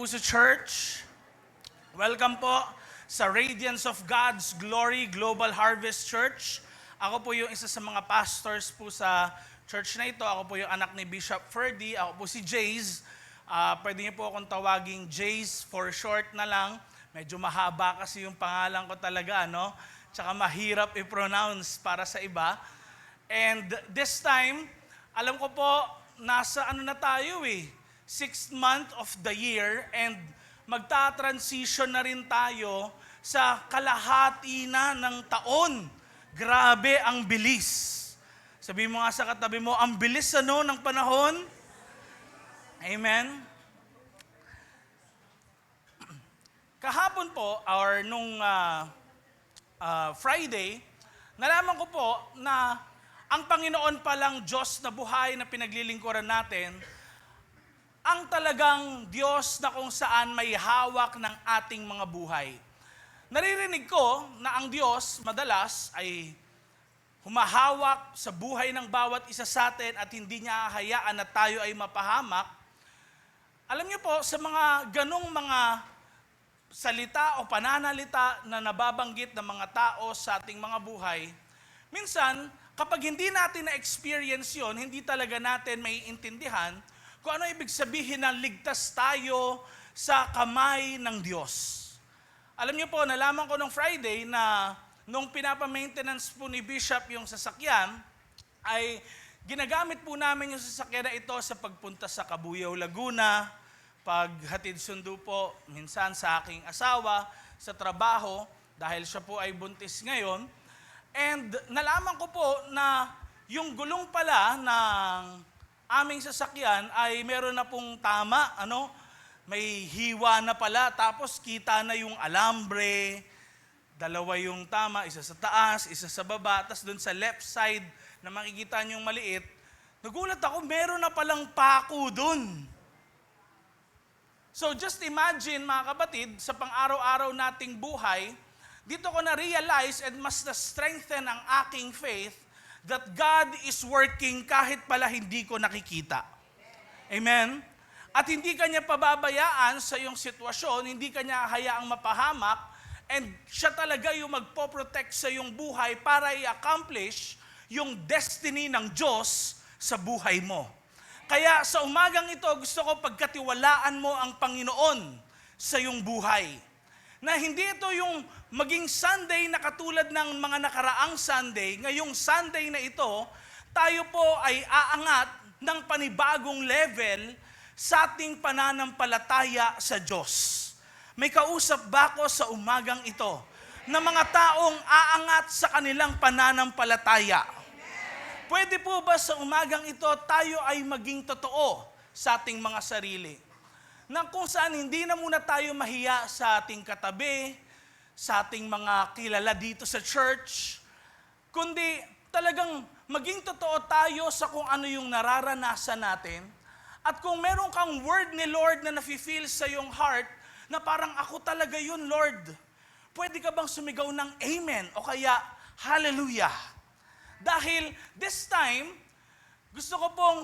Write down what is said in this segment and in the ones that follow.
Puso Church. Welcome po sa Radiance of God's Glory Global Harvest Church. Ako po yung isa sa mga pastors po sa church na ito. Ako po yung anak ni Bishop Ferdy. Ako po si Jays. Pwede niyo po akong tawaging Jays for short na lang. Medyo mahaba kasi yung pangalan ko talaga, no? Tsaka mahirap i-pronounce para sa iba. And this time, alam ko po, nasa ano na tayo sixth month of the year and magta-transition na rin tayo sa kalahati na ng taon. Grabe ang bilis. Sabi mo nga sa katabi mo, ang bilis ng panahon. Amen. Kahapon po, or nung Friday, nalaman ko po na ang Panginoon palang Diyos na buhay na pinaglilingkuran natin, ang talagang Diyos na kung saan may hawak ng ating mga buhay. Naririnig ko na ang Diyos madalas ay humahawak sa buhay ng bawat isa sa atin at hindi niya hahayaan na tayo ay mapahamak. Alam niyo po, sa mga ganong mga salita o pananalita na nababanggit ng mga tao sa ating mga buhay, minsan, kapag hindi natin na-experience yon, hindi talaga natin maiintindihan kung ano ibig sabihin na ligtas tayo sa kamay ng Diyos. Alam niyo po, nalaman ko nung Friday na nung pinapa-maintenance po ni Bishop yung sasakyan, ay ginagamit po namin yung sasakyan na ito sa pagpunta sa Cabuyao, Laguna, paghatid sundo po minsan sa aking asawa sa trabaho dahil siya po ay buntis ngayon. And nalaman ko po na yung gulong pala ng aming sasakyan ay meron na pong tama, may hiwa na pala, tapos kita na yung alambre, dalawa yung tama, isa sa taas, isa sa baba, tapos dun sa left side na makikita niyong maliit, nagulat ako, meron na palang pako dun. So just imagine mga kapatid, sa pang-araw-araw nating buhay, dito ko na-realize and mas na-strengthen ang aking faith that God is working kahit pala hindi ko nakikita. Amen? At hindi kanya pababayaan sa iyong sitwasyon, hindi kanya hayaang mapahamak, and siya talaga yung magpoprotect sa iyong buhay para i-accomplish yung destiny ng Diyos sa buhay mo. Kaya sa umagang ito, gusto ko pagkatiwalaan mo ang Panginoon sa iyong buhay. Na hindi ito yung maging Sunday na katulad ng mga nakaraang Sunday. Ngayong Sunday na ito, tayo po ay aangat ng panibagong level sa ating pananampalataya sa Diyos. May kausap ba ako sa umagang ito na mga taong aangat sa kanilang pananampalataya? Pwede po ba sa umagang ito tayo ay maging totoo sa ating mga sarili? Na kung saan hindi na muna tayo mahiya sa ating katabi, sa ating mga kilala dito sa church, kundi talagang maging totoo tayo sa kung ano yung nararanasan natin. At kung meron kang word ni Lord na nafe-feel sa iyong heart, na parang ako talaga yun, Lord, pwede ka bang sumigaw ng amen o kaya hallelujah? Dahil this time, gusto ko pong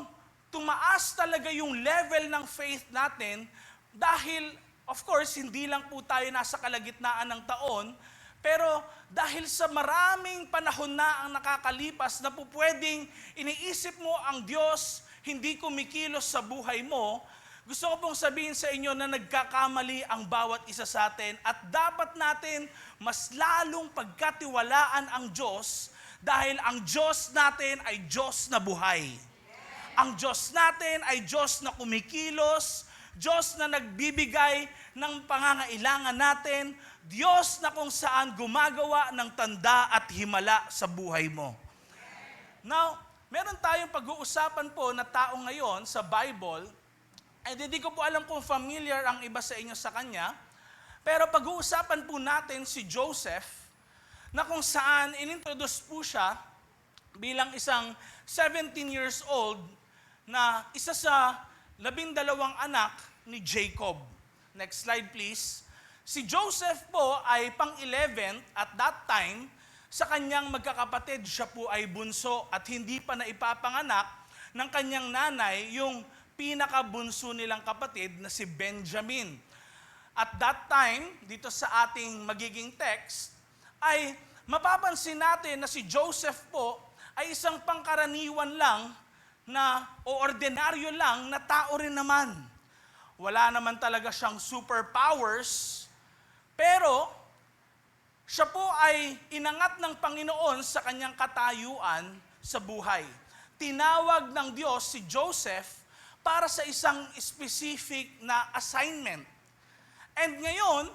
tumaas talaga yung level ng faith natin dahil, of course, hindi lang po tayo nasa kalagitnaan ng taon, pero dahil sa maraming panahon na ang nakakalipas na po pwedeng iniisip mo ang Diyos hindi kumikilos sa buhay mo, gusto ko pong sabihin sa inyo na nagkakamali ang bawat isa sa atin at dapat natin mas lalong pagkatiwalaan ang Diyos dahil ang Diyos natin ay Diyos na buhay. Ang Diyos natin ay Diyos na kumikilos, Diyos na nagbibigay ng pangangailangan natin, Diyos na kung saan gumagawa ng tanda at himala sa buhay mo. Now, meron tayong pag-uusapan po na tao ngayon sa Bible, and hindi ko po alam kung familiar ang iba sa inyo sa kanya, pero pag-uusapan po natin si Joseph, na kung saan inintroduce po siya bilang isang 17 years old na isa sa 12 anak ni Jacob. Next slide please. Si Joseph po ay pang-11 at that time. Sa kanyang magkakapatid, siya po ay bunso at hindi pa naipapanganak ng kanyang nanay yung pinakabunso nilang kapatid na si Benjamin. at that time, dito sa ating magiging text, ay mapapansin natin na si Joseph po ay isang pangkaraniwan lang o ordinaryo lang na tao rin naman. Wala naman talaga siyang superpowers, pero siya po ay inangat ng Panginoon sa kanyang katayuan sa buhay. Tinawag ng Diyos si Joseph para sa isang specific na assignment. And ngayon,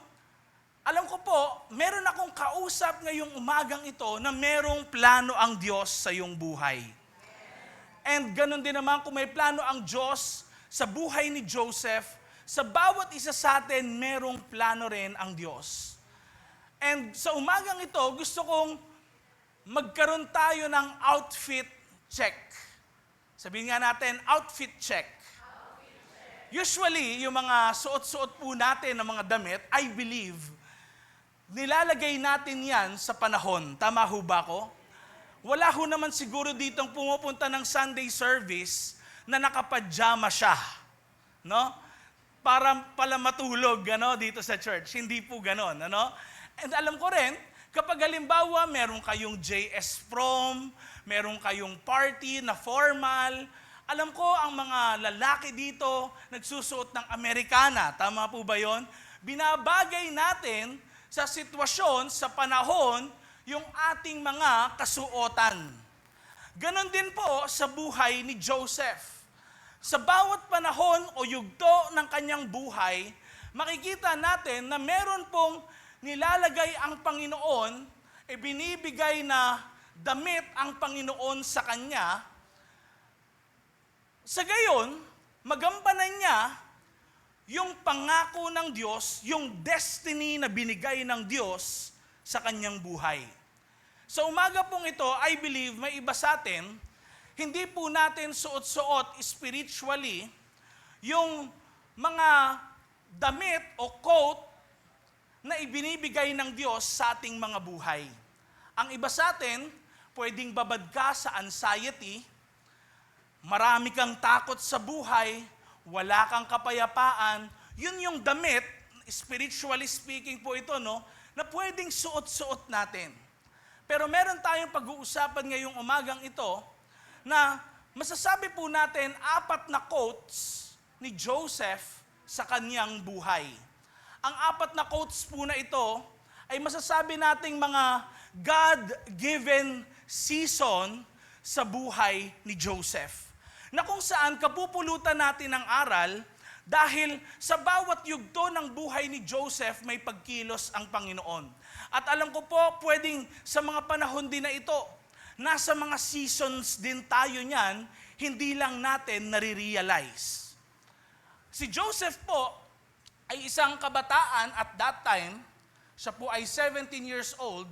alam ko po, meron akong kausap ngayong umagang ito na merong plano ang Diyos sa iyong buhay. And ganun din naman kung may plano ang Diyos sa buhay ni Joseph, sa bawat isa sa atin, merong plano rin ang Diyos. And sa umagang ito, gusto kong magkaroon tayo ng outfit check. Sabihin nga natin, outfit check. Usually, yung mga suot-suot po natin ng mga damit, I believe, nilalagay natin yan sa panahon. Tama ho ba ko? Wala ho naman siguro ditong pumupunta ng Sunday service na nakapadyama siya. No? Para pala matulog dito sa church. Hindi po ganon. And alam ko rin, kapag halimbawa meron kayong JS prom, meron kayong party na formal, alam ko ang mga lalaki dito nagsusuot ng Amerikana. Tama po ba yon? Binabagay natin sa sitwasyon, sa panahon, yung ating mga kasuotan. Ganon din po sa buhay ni Joseph. Sa bawat panahon o yugto ng kanyang buhay, makikita natin na meron pong nilalagay ang Panginoon, binibigay na damit ang Panginoon sa kanya. Sa gayon, magampanan niya yung pangako ng Diyos, yung destiny na binigay ng Diyos sa kanyang buhay. Sa umaga pong ito, I believe may iba sa atin, hindi po natin suot-suot spiritually yung mga damit o coat na ibinibigay ng Diyos sa ating mga buhay. Ang iba sa atin, pwedeng babad ka sa anxiety, marami kang takot sa buhay, wala kang kapayapaan, yun yung damit, spiritually speaking po ito, na pwedeng suot-suot natin. Pero meron tayong pag-uusapan ngayong umagang ito na masasabi po natin 4 na quotes ni Joseph sa kanyang buhay. Ang 4 na quotes po na ito ay masasabi nating mga God-given season sa buhay ni Joseph. Na kung saan kapupulutan natin ng aral dahil sa bawat yugto ng buhay ni Joseph may pagkilos ang Panginoon. At alam ko po, pwedeng sa mga panahon din na ito, nasa mga seasons din tayo niyan, hindi lang natin nare-realize. Si Joseph po ay isang kabataan at that time, siya po ay 17 years old,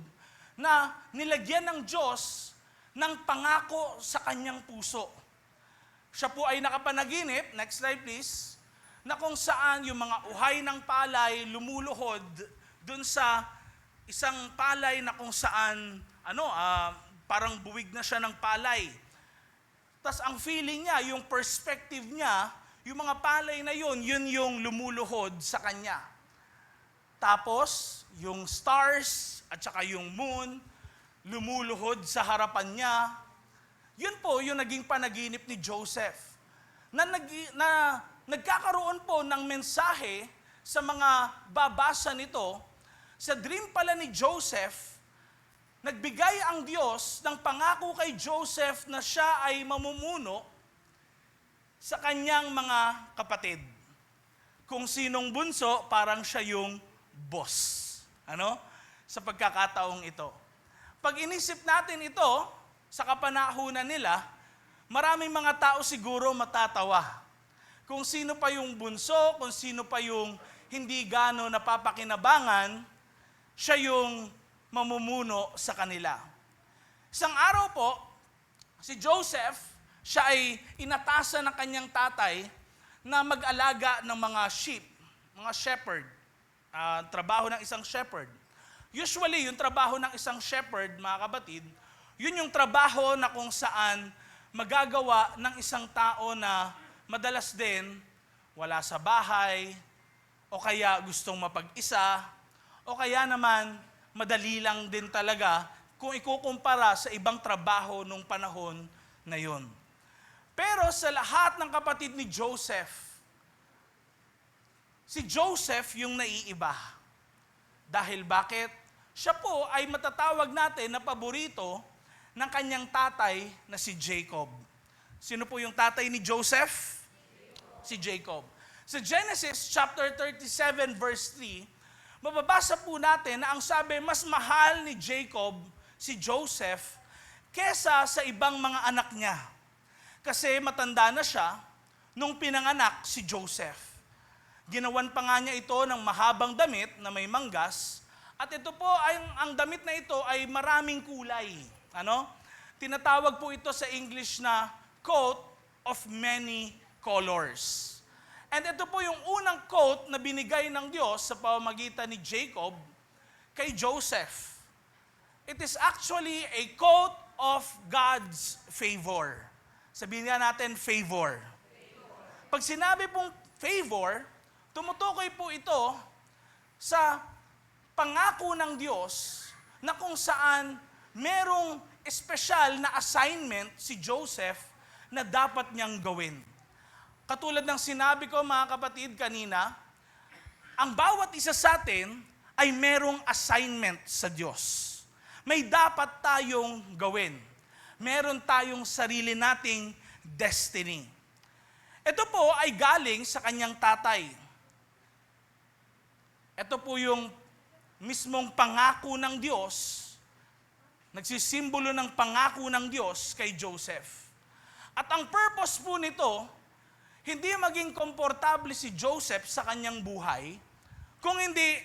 na nilagyan ng Diyos ng pangako sa kanyang puso. Siya po ay nakapanaginip, next slide please, na kung saan yung mga uhay ng palay lumuluhod dun sa isang palay na kung saan parang buwig na siya ng palay. Tapos ang feeling niya, yung perspective niya, yung mga palay na yun yung lumuluhod sa kanya. Tapos, yung stars at saka yung moon, lumuluhod sa harapan niya. Yun po yung naging panaginip ni Joseph. Na nagkakaroon po ng mensahe sa mga babasa nito. Sa dream pala ni Joseph, nagbigay ang Diyos ng pangako kay Joseph na siya ay mamumuno sa kanyang mga kapatid. Kung sinong bunso, parang siya yung boss. Sa pagkakataong ito. Pag inisip natin ito, sa kapanahunan nila, maraming mga tao siguro matatawa. Kung sino pa yung bunso, kung sino pa yung hindi gaano napapakinabangan, siya yung mamumuno sa kanila. Isang araw po, si Joseph, siya ay inatasan ng kanyang tatay na mag-alaga ng mga sheep, mga shepherd. Trabaho ng isang shepherd. Usually, yung trabaho ng isang shepherd, mga kabatid, yun yung trabaho na kung saan magagawa ng isang tao na madalas din wala sa bahay, o kaya gustong mapag-isa, o kaya naman madali lang din talaga kung ikukumpara sa ibang trabaho nung panahon na yon. Pero sa lahat ng kapatid ni Joseph, si Joseph yung naiiba. Dahil bakit? Siya po ay matatawag natin na paborito ng kanyang tatay na si Jacob. Sino po yung tatay ni Joseph? Si Jacob. Sa Genesis chapter 37 verse 3, mababasa po natin na ang sabi, mas mahal ni Jacob si Joseph kesa sa ibang mga anak niya. Kasi matanda na siya nung pinanganak si Joseph. Ginawan pa nga niya ito ng mahabang damit na may manggas. At ito po, ang damit na ito ay maraming kulay. Tinatawag po ito sa English na coat of many colors. And ito po yung unang coat na binigay ng Diyos sa pamamagitan ni Jacob kay Joseph. It is actually a coat of God's favor. Sabihin nga natin, favor. Pag sinabi pong favor, tumutukoy po ito sa pangako ng Diyos na kung saan merong espesyal na assignment si Joseph na dapat niyang gawin. Katulad ng sinabi ko mga kapatid kanina, ang bawat isa sa atin ay merong assignment sa Diyos. May dapat tayong gawin. Meron tayong sarili nating destiny. Ito po ay galing sa kanyang tatay. Ito po yung mismong pangako ng Diyos, nagsisimbolo ng pangako ng Diyos kay Joseph. At ang purpose po nito, hindi maging komportable si Joseph sa kanyang buhay, kung hindi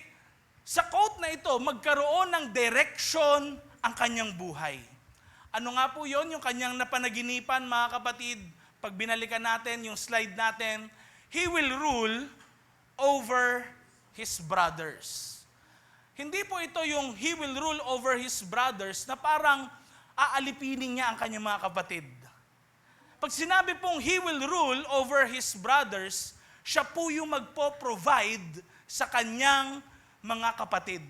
sa quote na ito, magkaroon ng direction ang kanyang buhay. Ano nga po yon? Yung kanyang napanaginipan, mga kapatid, pag binalikan natin yung slide natin, he will rule over his brothers. Hindi po ito yung he will rule over his brothers na parang aalipinin niya ang kanyang mga kapatid. Pag sinabi pong he will rule over his brothers, siya po yung magpo-provide sa kanyang mga kapatid.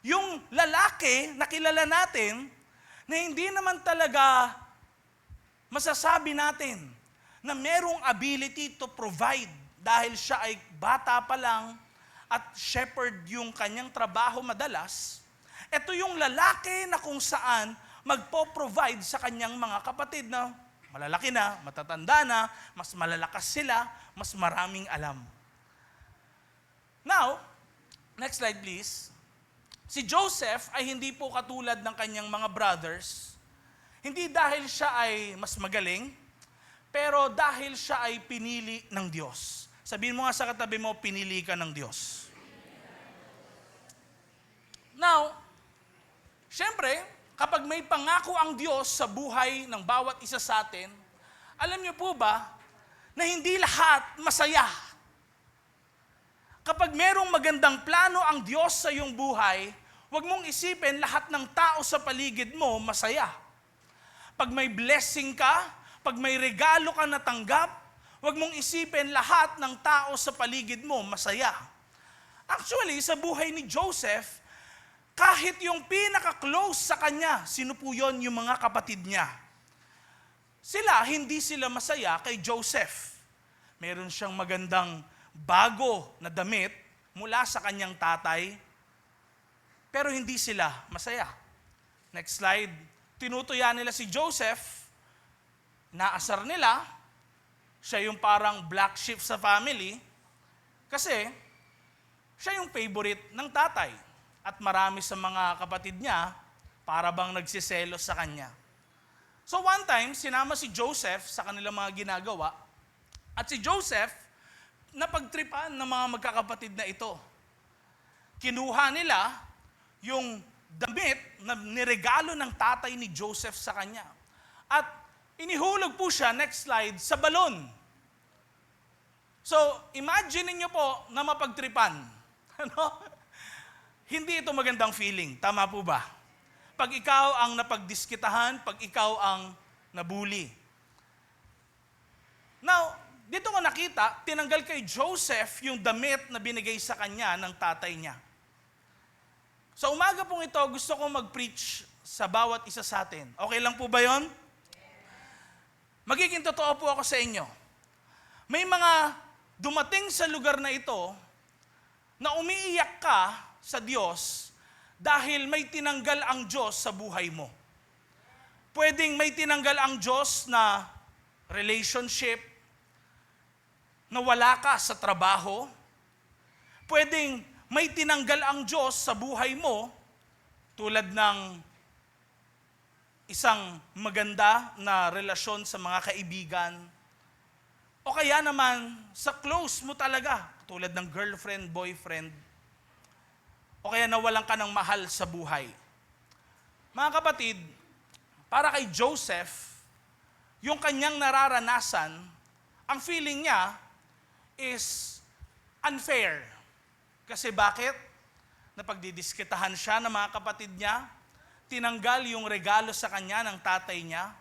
Yung lalaki na kilala natin, na hindi naman talaga masasabi natin na merong ability to provide dahil siya ay bata pa lang at shepherd yung kanyang trabaho madalas. Ito yung lalaki na kung saan magpo-provide sa kanyang mga kapatid na malalaki na, matatanda na, mas malalakas sila, mas maraming alam. Now, next slide please. Si Joseph ay hindi po katulad ng kanyang mga brothers, hindi dahil siya ay mas magaling, pero dahil siya ay pinili ng Diyos. Sabihin mo nga sa katabi mo, pinili ka ng Diyos. Now, syempre, kapag may pangako ang Diyos sa buhay ng bawat isa sa atin, alam niyo po ba na hindi lahat masaya? Kapag merong magandang plano ang Diyos sa iyong buhay, huwag mong isipin lahat ng tao sa paligid mo masaya. Pag may blessing ka, pag may regalo ka natanggap, huwag mong isipin lahat ng tao sa paligid mo masaya. Actually, sa buhay ni Joseph, kahit yung pinaka-close sa kanya, sino po yun? Yung mga kapatid niya. Hindi sila masaya kay Joseph. Meron siyang magandang bago na damit mula sa kanyang tatay, pero hindi sila masaya. Next slide. Tinutuya nila si Joseph, naasar nila, siya yung parang black sheep sa family, kasi siya yung favorite ng tatay. At marami sa mga kapatid niya, para bang nagsiselos sa kanya. So one time, sinama si Joseph sa kanilang mga ginagawa, at si Joseph, napagtripan ng mga magkakapatid na ito. Kinuha nila yung damit na niregalo ng tatay ni Joseph sa kanya. At inihulog po siya, next slide, sa balon. So, imagine niyo po na mapagtripan. Hindi ito magandang feeling. Tama po ba? Pag ikaw ang napagdiskitahan, pag ikaw ang nabuli. Now, dito ko nakita, tinanggal kay Joseph yung damit na binigay sa kanya ng tatay niya. Sa umaga pong ito, gusto kong mag-preach sa bawat isa sa atin. Okay lang po ba yon? Magiging totoo po ako sa inyo. May mga dumating sa lugar na ito na umiiyak ka sa Diyos dahil may tinanggal ang Diyos sa buhay mo. Pwedeng may tinanggal ang Diyos na relationship, na wala ka sa trabaho. Pwedeng may tinanggal ang Diyos sa buhay mo tulad ng isang maganda na relasyon sa mga kaibigan. O kaya naman sa close mo talaga, tulad ng girlfriend, boyfriend. O kaya nawalan ka ng mahal sa buhay. Mga kapatid, para kay Joseph, yung kanyang nararanasan, ang feeling niya is unfair. Kasi bakit? Napagdidiskitahan siya ng mga kapatid niya, tinanggal yung regalo sa kanya ng tatay niya.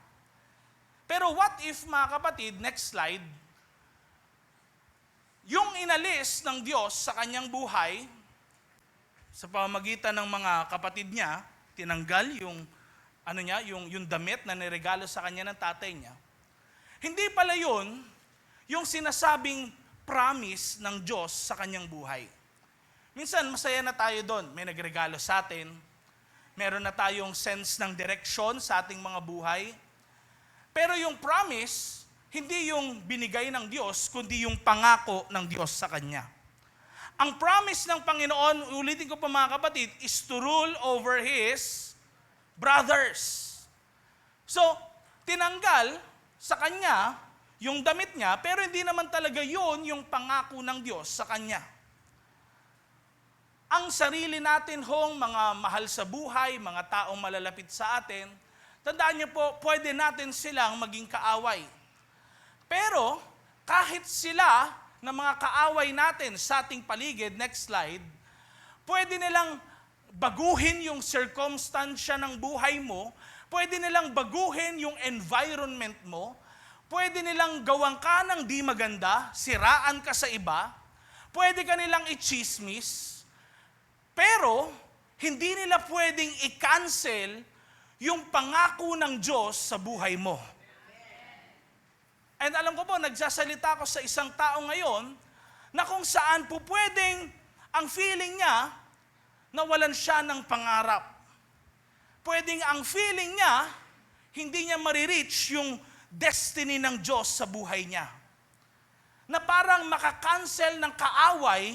Pero what if, mga kapatid, next slide, yung inalis ng Diyos sa kanyang buhay, sa pamamagitan ng mga kapatid niya, tinanggal yung damit na niregalo sa kanya ng tatay niya. Hindi pala yun yung sinasabing promise ng Diyos sa kanyang buhay. Minsan, masaya na tayo doon. May nagregalo sa atin. Meron na tayong sense ng direksyon sa ating mga buhay. Pero yung promise, hindi yung binigay ng Diyos, kundi yung pangako ng Diyos sa Kanya. Ang promise ng Panginoon, ulitin ko pa mga kapatid, is to rule over His brothers. So, tinanggal sa Kanya yung damit niya, pero hindi naman talaga yun yung pangako ng Diyos sa Kanya. Ang sarili natin hong mga mahal sa buhay, mga taong malalapit sa atin, tandaan niyo po, pwede natin silang maging kaaway. Pero kahit sila na mga kaaway natin sa ating paligid, next slide, pwede nilang baguhin yung circumstansya ng buhay mo, pwede nilang baguhin yung environment mo, pwede nilang gawang ka ng di maganda, siraan ka sa iba, pwede ka nilang i-chismis, pero hindi nila pwedeng i-cancel yung pangako ng Diyos sa buhay mo. And alam ko po, nagsasalita ako sa isang tao ngayon na kung saan po pwedeng ang feeling niya nawalan siya ng pangarap. Pwedeng ang feeling niya, hindi niya marireach yung destiny ng Diyos sa buhay niya. Na parang makakancel ng kaaway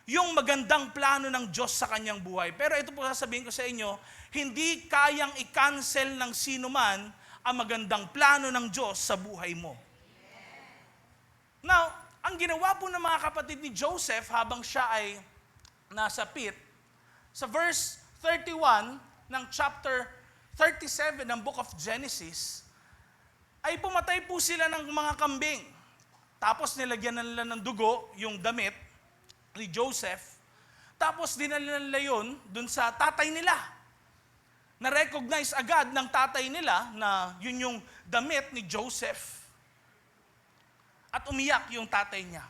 yung magandang plano ng Diyos sa kanyang buhay. Pero ito po sasabihin ko sa inyo, hindi kayang i-cancel ng sino man ang magandang plano ng Diyos sa buhay mo. Now, ang ginawa po ng mga kapatid ni Joseph habang siya ay nasa pit, sa verse 31 ng chapter 37 ng book of Genesis, ay pumatay po sila ng mga kambing. Tapos nilagyan na nila ng dugo yung damit ni Joseph. Tapos dinala nila yun dun sa tatay nila. Na-recognize agad ng tatay nila na yun yung damit ni Joseph. At umiyak yung tatay niya.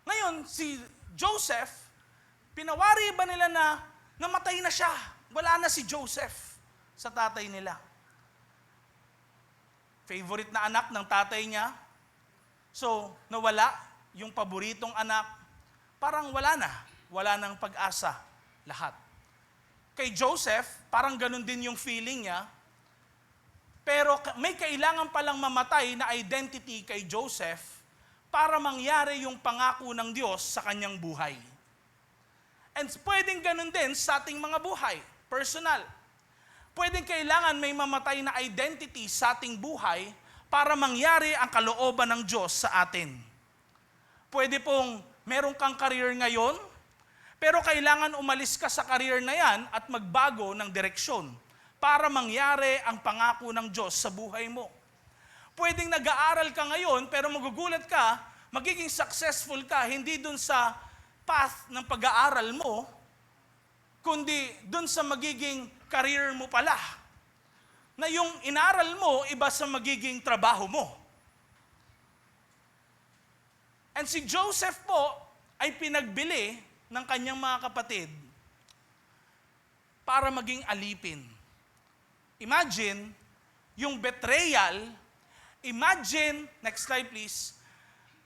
Ngayon, si Joseph, pinawari ba nila na namatay na siya? Wala na si Joseph sa tatay nila. Favorite na anak ng tatay niya. So, nawala yung paboritong anak. Parang wala na. Wala nang pag-asa. Lahat. Kay Joseph, parang ganun din yung feeling niya. Pero may kailangan palang mamatay na identity kay Joseph para mangyari yung pangako ng Diyos sa kanyang buhay. And pwedeng ganun din sa ating mga buhay. Personal. Pwedeng kailangan may mamatay na identity sa ating buhay para mangyari ang kalooban ng Diyos sa atin. Pwede pong meron kang career ngayon, pero kailangan umalis ka sa career na yan at magbago ng direksyon para mangyari ang pangako ng Diyos sa buhay mo. Pwedeng nag-aaral ka ngayon, pero magugulat ka, magiging successful ka, hindi dun sa path ng pag-aaral mo, kundi dun sa magiging career mo pala. Na yung inaral mo, iba sa magiging trabaho mo. And si Joseph po ay pinagbili ng kanyang mga kapatid para maging alipin. Imagine, yung betrayal, imagine, next slide please,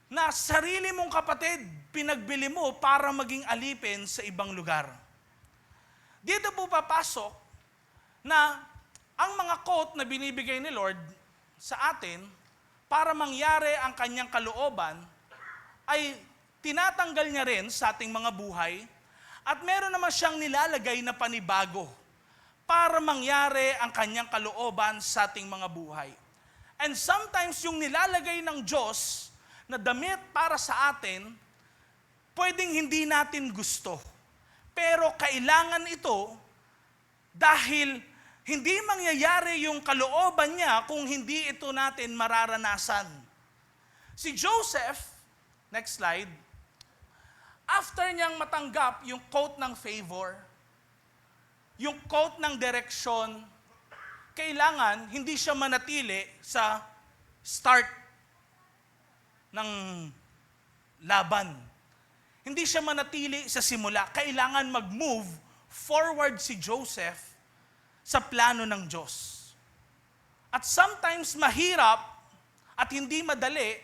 na sarili mong kapatid, pinagbili mo para maging alipin sa ibang lugar. Dito po papasok na ang mga quote na binibigay ni Lord sa atin para mangyari ang kanyang kalooban ay tinatanggal niya rin sa ating mga buhay at meron naman siyang nilalagay na panibago para mangyari ang kanyang kalooban sa ating mga buhay. And sometimes yung nilalagay ng Diyos na damit para sa atin, pwedeng hindi natin gusto. Pero kailangan ito dahil hindi mangyayari yung kalooban niya kung hindi ito natin mararanasan. Si Joseph, next slide, after niyang matanggap yung quote ng favor, yung quote ng direksyon, kailangan hindi siya manatili sa start ng laban. Hindi siya manatili sa simula. Kailangan mag-move forward si Joseph sa plano ng Diyos. At sometimes mahirap at hindi madali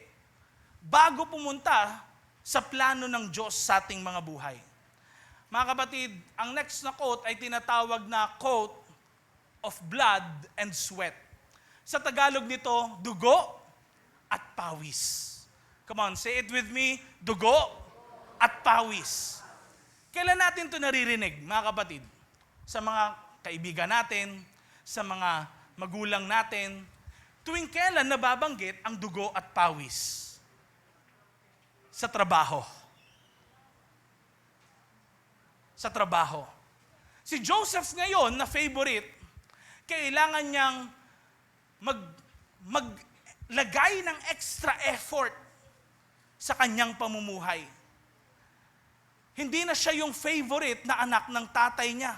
bago pumunta sa plano ng Diyos sa ating mga buhay. Mga kapatid, ang next na quote ay tinatawag na quote of blood and sweat. Sa Tagalog nito, dugo at pawis. Come on, say it with me, dugo at pawis. Kailan natin ito naririnig, mga kapatid? Sa mga kaibigan natin, sa mga magulang natin, tuwing kailan nababanggit ang dugo at pawis? Sa trabaho. Sa trabaho. Si Joseph ngayon na favorite, kailangan niyang maglagay ng extra effort sa kanyang pamumuhay. Hindi na siya yung favorite na anak ng tatay niya.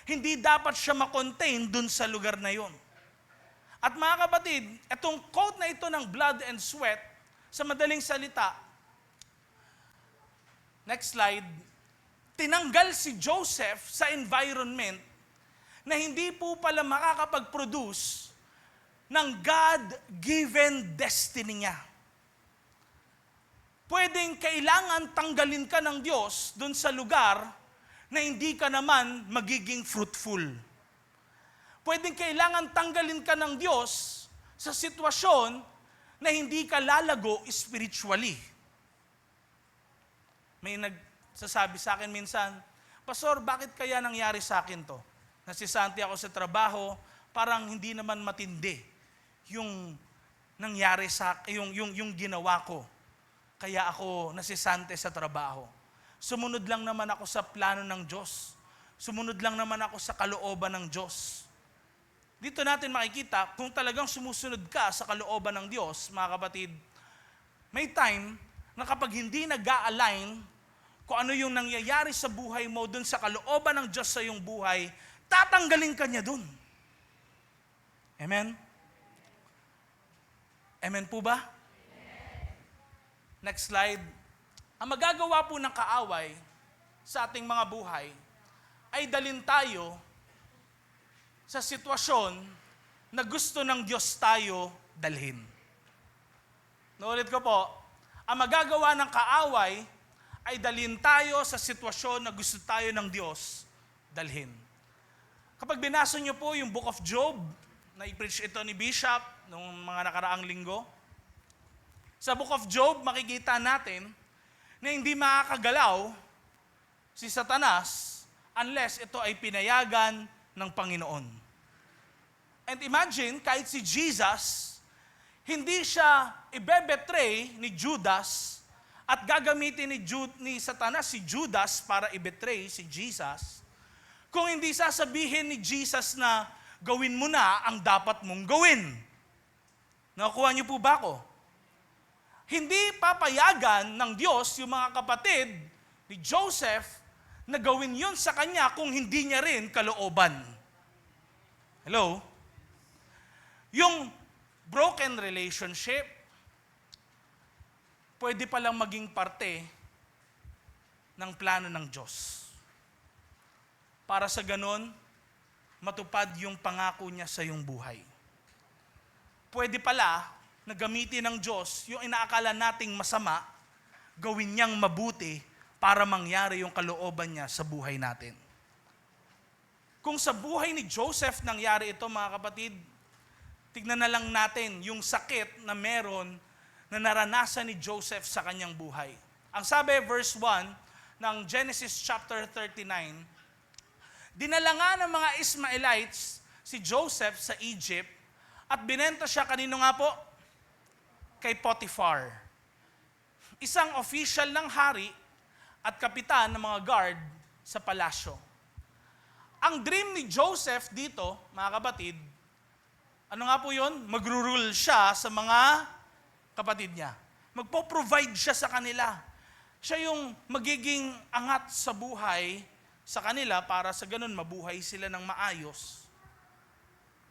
Hindi dapat siya makontain dun sa lugar na yon. At mga kapatid, itong quote na ito ng blood and sweat, sa madaling salita, next slide, tinanggal si Joseph sa environment na hindi po pala makakapag-produce ng God-given destiny niya. Pwedeng kailangan tanggalin ka ng Diyos dun sa lugar na hindi ka naman magiging fruitful. Pwedeng kailangan tanggalin ka ng Diyos sa sitwasyon na hindi ka lalago spiritually. May nagsasabi sa akin minsan, Pastor, bakit kaya nangyari sa akin to? Nasisanti ako sa trabaho, parang hindi naman matindi yung nangyari sa yung ginawa ko. Kaya ako nasisante sa trabaho. Sumunod lang naman ako sa plano ng Diyos. Sumunod lang naman ako sa kalooban ng Diyos. Dito natin makikita, kung talagang sumusunod ka sa kalooban ng Diyos, mga kapatid, may time na kapag hindi nag-a-align kung ano yung nangyayari sa buhay mo dun sa kalooban ng Diyos sa iyong buhay, tatanggalin ka niya dun. Amen? Amen po ba? Next slide. Ang magagawa po ng kaaway sa ating mga buhay ay dalhin tayo sa sitwasyon na gusto ng Diyos tayo dalhin. Naulit ko po, ang magagawa ng kaaway ay dalhin tayo sa sitwasyon na gusto tayo ng Diyos dalhin. Kapag binasa niyo po yung Book of Job, na i-preach ito ni Bishop noong mga nakaraang linggo, sa Book of Job, makikita natin na hindi makakagalaw si Satanas unless ito ay pinayagan ng Panginoon. And imagine, kahit si Jesus, hindi siya ibebetray ni Judas at gagamitin ni Satanas si Judas para ibetray si Jesus, kung hindi sasabihin ni Jesus na gawin mo na ang dapat mong gawin. Nakuha niyo po ba ako? Hindi papayagan ng Diyos yung mga kapatid ni Joseph na gawin yun sa kanya kung hindi niya rin kalooban. Hello? Yung broken relationship, pwede palang maging parte ng plano ng Diyos. Para sa ganon, matupad yung pangako niya sa iyong buhay. Pwede pala na gamitin ng Diyos yung inaakala nating masama, gawin niyang mabuti para mangyari yung kalooban niya sa buhay natin. Kung sa buhay ni Joseph nangyari ito, mga kapatid, tignan na lang natin yung sakit na meron na naranasan ni Joseph sa kanyang buhay. Ang sabi, verse 1 ng Genesis chapter 39, dinala nga ng mga Ismaelites si Joseph sa Egypt at binenta siya kanino nga po? Kay Potiphar, isang official ng hari at kapitan ng mga guard sa palasyo. Ang dream ni Joseph dito, mga kapatid, ano nga po yun? Magro-rule siya sa mga kapatid niya. Magpo-provide siya sa kanila. Siya yung magiging angat sa buhay sa kanila para sa ganun mabuhay sila ng maayos.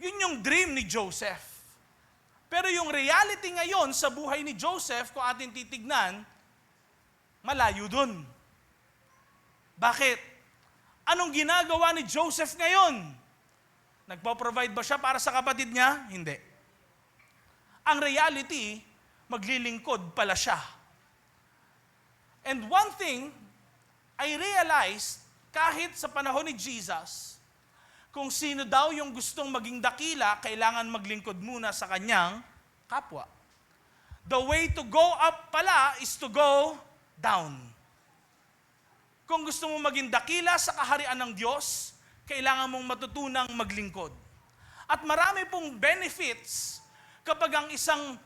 Yun yung dream ni Joseph. Pero yung reality ngayon sa buhay ni Joseph, kung atin titignan, malayo dun. Bakit? Anong ginagawa ni Joseph ngayon? Nagpo-provide ba siya para sa kapatid niya? Hindi. Ang reality, maglilingkod pala siya. And one thing, I realized, kahit sa panahon ni Jesus, kung sino daw yung gustong maging dakila, kailangan maglingkod muna sa kanyang kapwa. The way to go up pala is to go down. Kung gusto mo maging dakila sa kaharian ng Diyos, kailangan mong matutunang maglingkod. At marami pong benefits kapag ang isang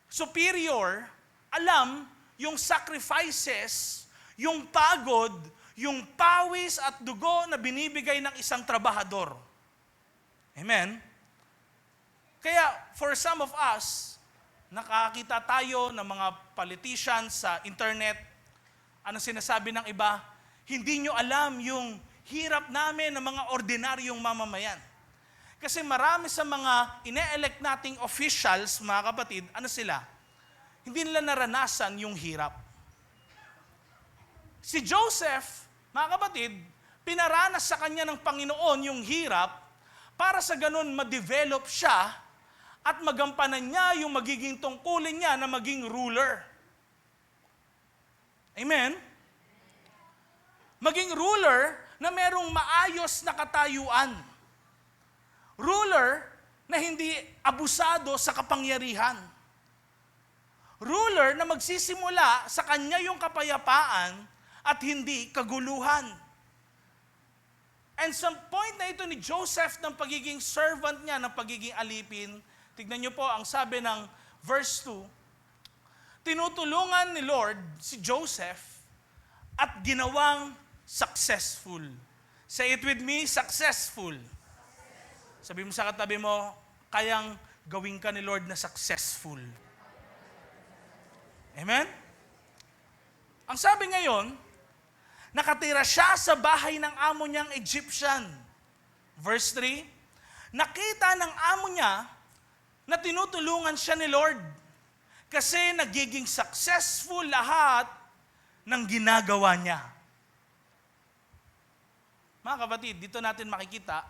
superior alam yung sacrifices, yung pagod, yung pawis at dugo na binibigay ng isang trabahador. Amen? Kaya for some of us, nakakita tayo ng mga politicians sa internet, ano sinasabi ng iba, hindi nyo alam yung hirap namin ng mga ordinaryong mamamayan. Kasi marami sa mga ine-elect nating officials, mga kapatid, ano sila? Hindi nila naranasan yung hirap. Si Joseph, mga kapatid, pinaranas sa kanya ng Panginoon yung hirap para sa ganun ma-develop siya at magampanan niya yung magiging tungkulin niya na maging ruler. Amen? Maging ruler na merong maayos na katayuan. Ruler na hindi abusado sa kapangyarihan. Ruler na magsisimula sa kanya yung kapayapaan at hindi kaguluhan. And sa point na ito ni Joseph ng pagiging servant niya, ng pagiging alipin, tignan niyo po ang sabi ng verse 2, tinutulungan ni Lord si Joseph at ginawang successful. Say it with me, successful. Sabi mo sa katabi mo, kayang gawin ka ni Lord na successful. Amen? Ang sabi ngayon, nakatira siya sa bahay ng amo niyang Egyptian. Verse 3, nakita ng amo niya na tinutulungan siya ni Lord kasi nagiging successful lahat ng ginagawa niya. Mga kapatid, dito natin makikita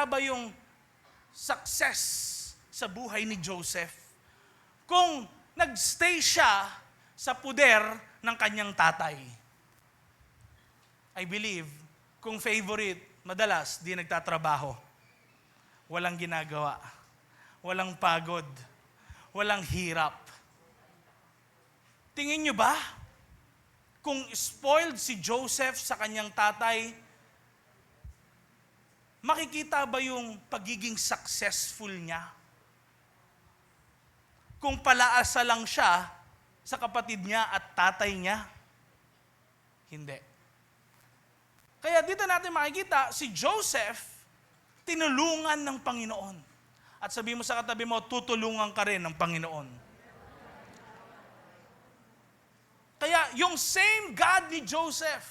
ba yung success sa buhay ni Joseph kung nagstay siya sa puder ng kanyang tatay. I believe, kung favorite, madalas di nagtatrabaho. Walang ginagawa. Walang pagod. Walang hirap. Tingin nyo ba? Kung spoiled si Joseph sa kanyang tatay, makikita ba yung pagiging successful niya? Kung palaasa lang siya sa kapatid niya at tatay niya? Hindi. Kaya dito natin makikita, si Joseph, tinulungan ng Panginoon. At sabi mo sa katabi mo, tutulungan ka rin ng Panginoon. Kaya yung same God ni Joseph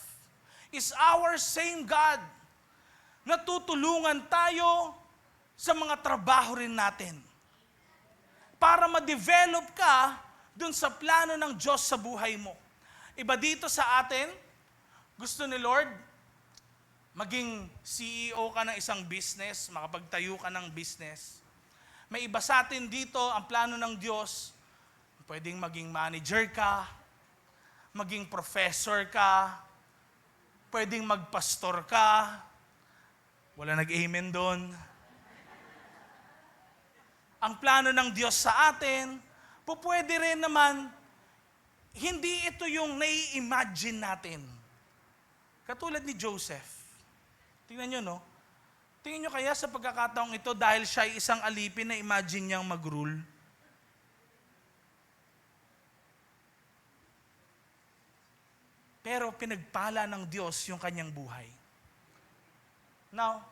is our same God. Natutulungan tayo sa mga trabaho rin natin. Para ma-develop ka dun sa plano ng Diyos sa buhay mo. Iba dito sa atin, gusto ni Lord, maging CEO ka ng isang business, makapagtayo ka ng business. May iba sa atin dito, ang plano ng Diyos, pwedeng maging manager ka, maging professor ka, pwedeng magpastor ka. Wala nag-amen doon. Ang plano ng Diyos sa atin, pwede rin naman, hindi ito yung nai-imagine natin. Katulad ni Joseph. Tingnan nyo, no? Tingnan nyo kaya sa pagkakataong ito, dahil siya ay isang alipin na imagine niyang mag-rule. Pero pinagpala ng Diyos yung kanyang buhay. Now,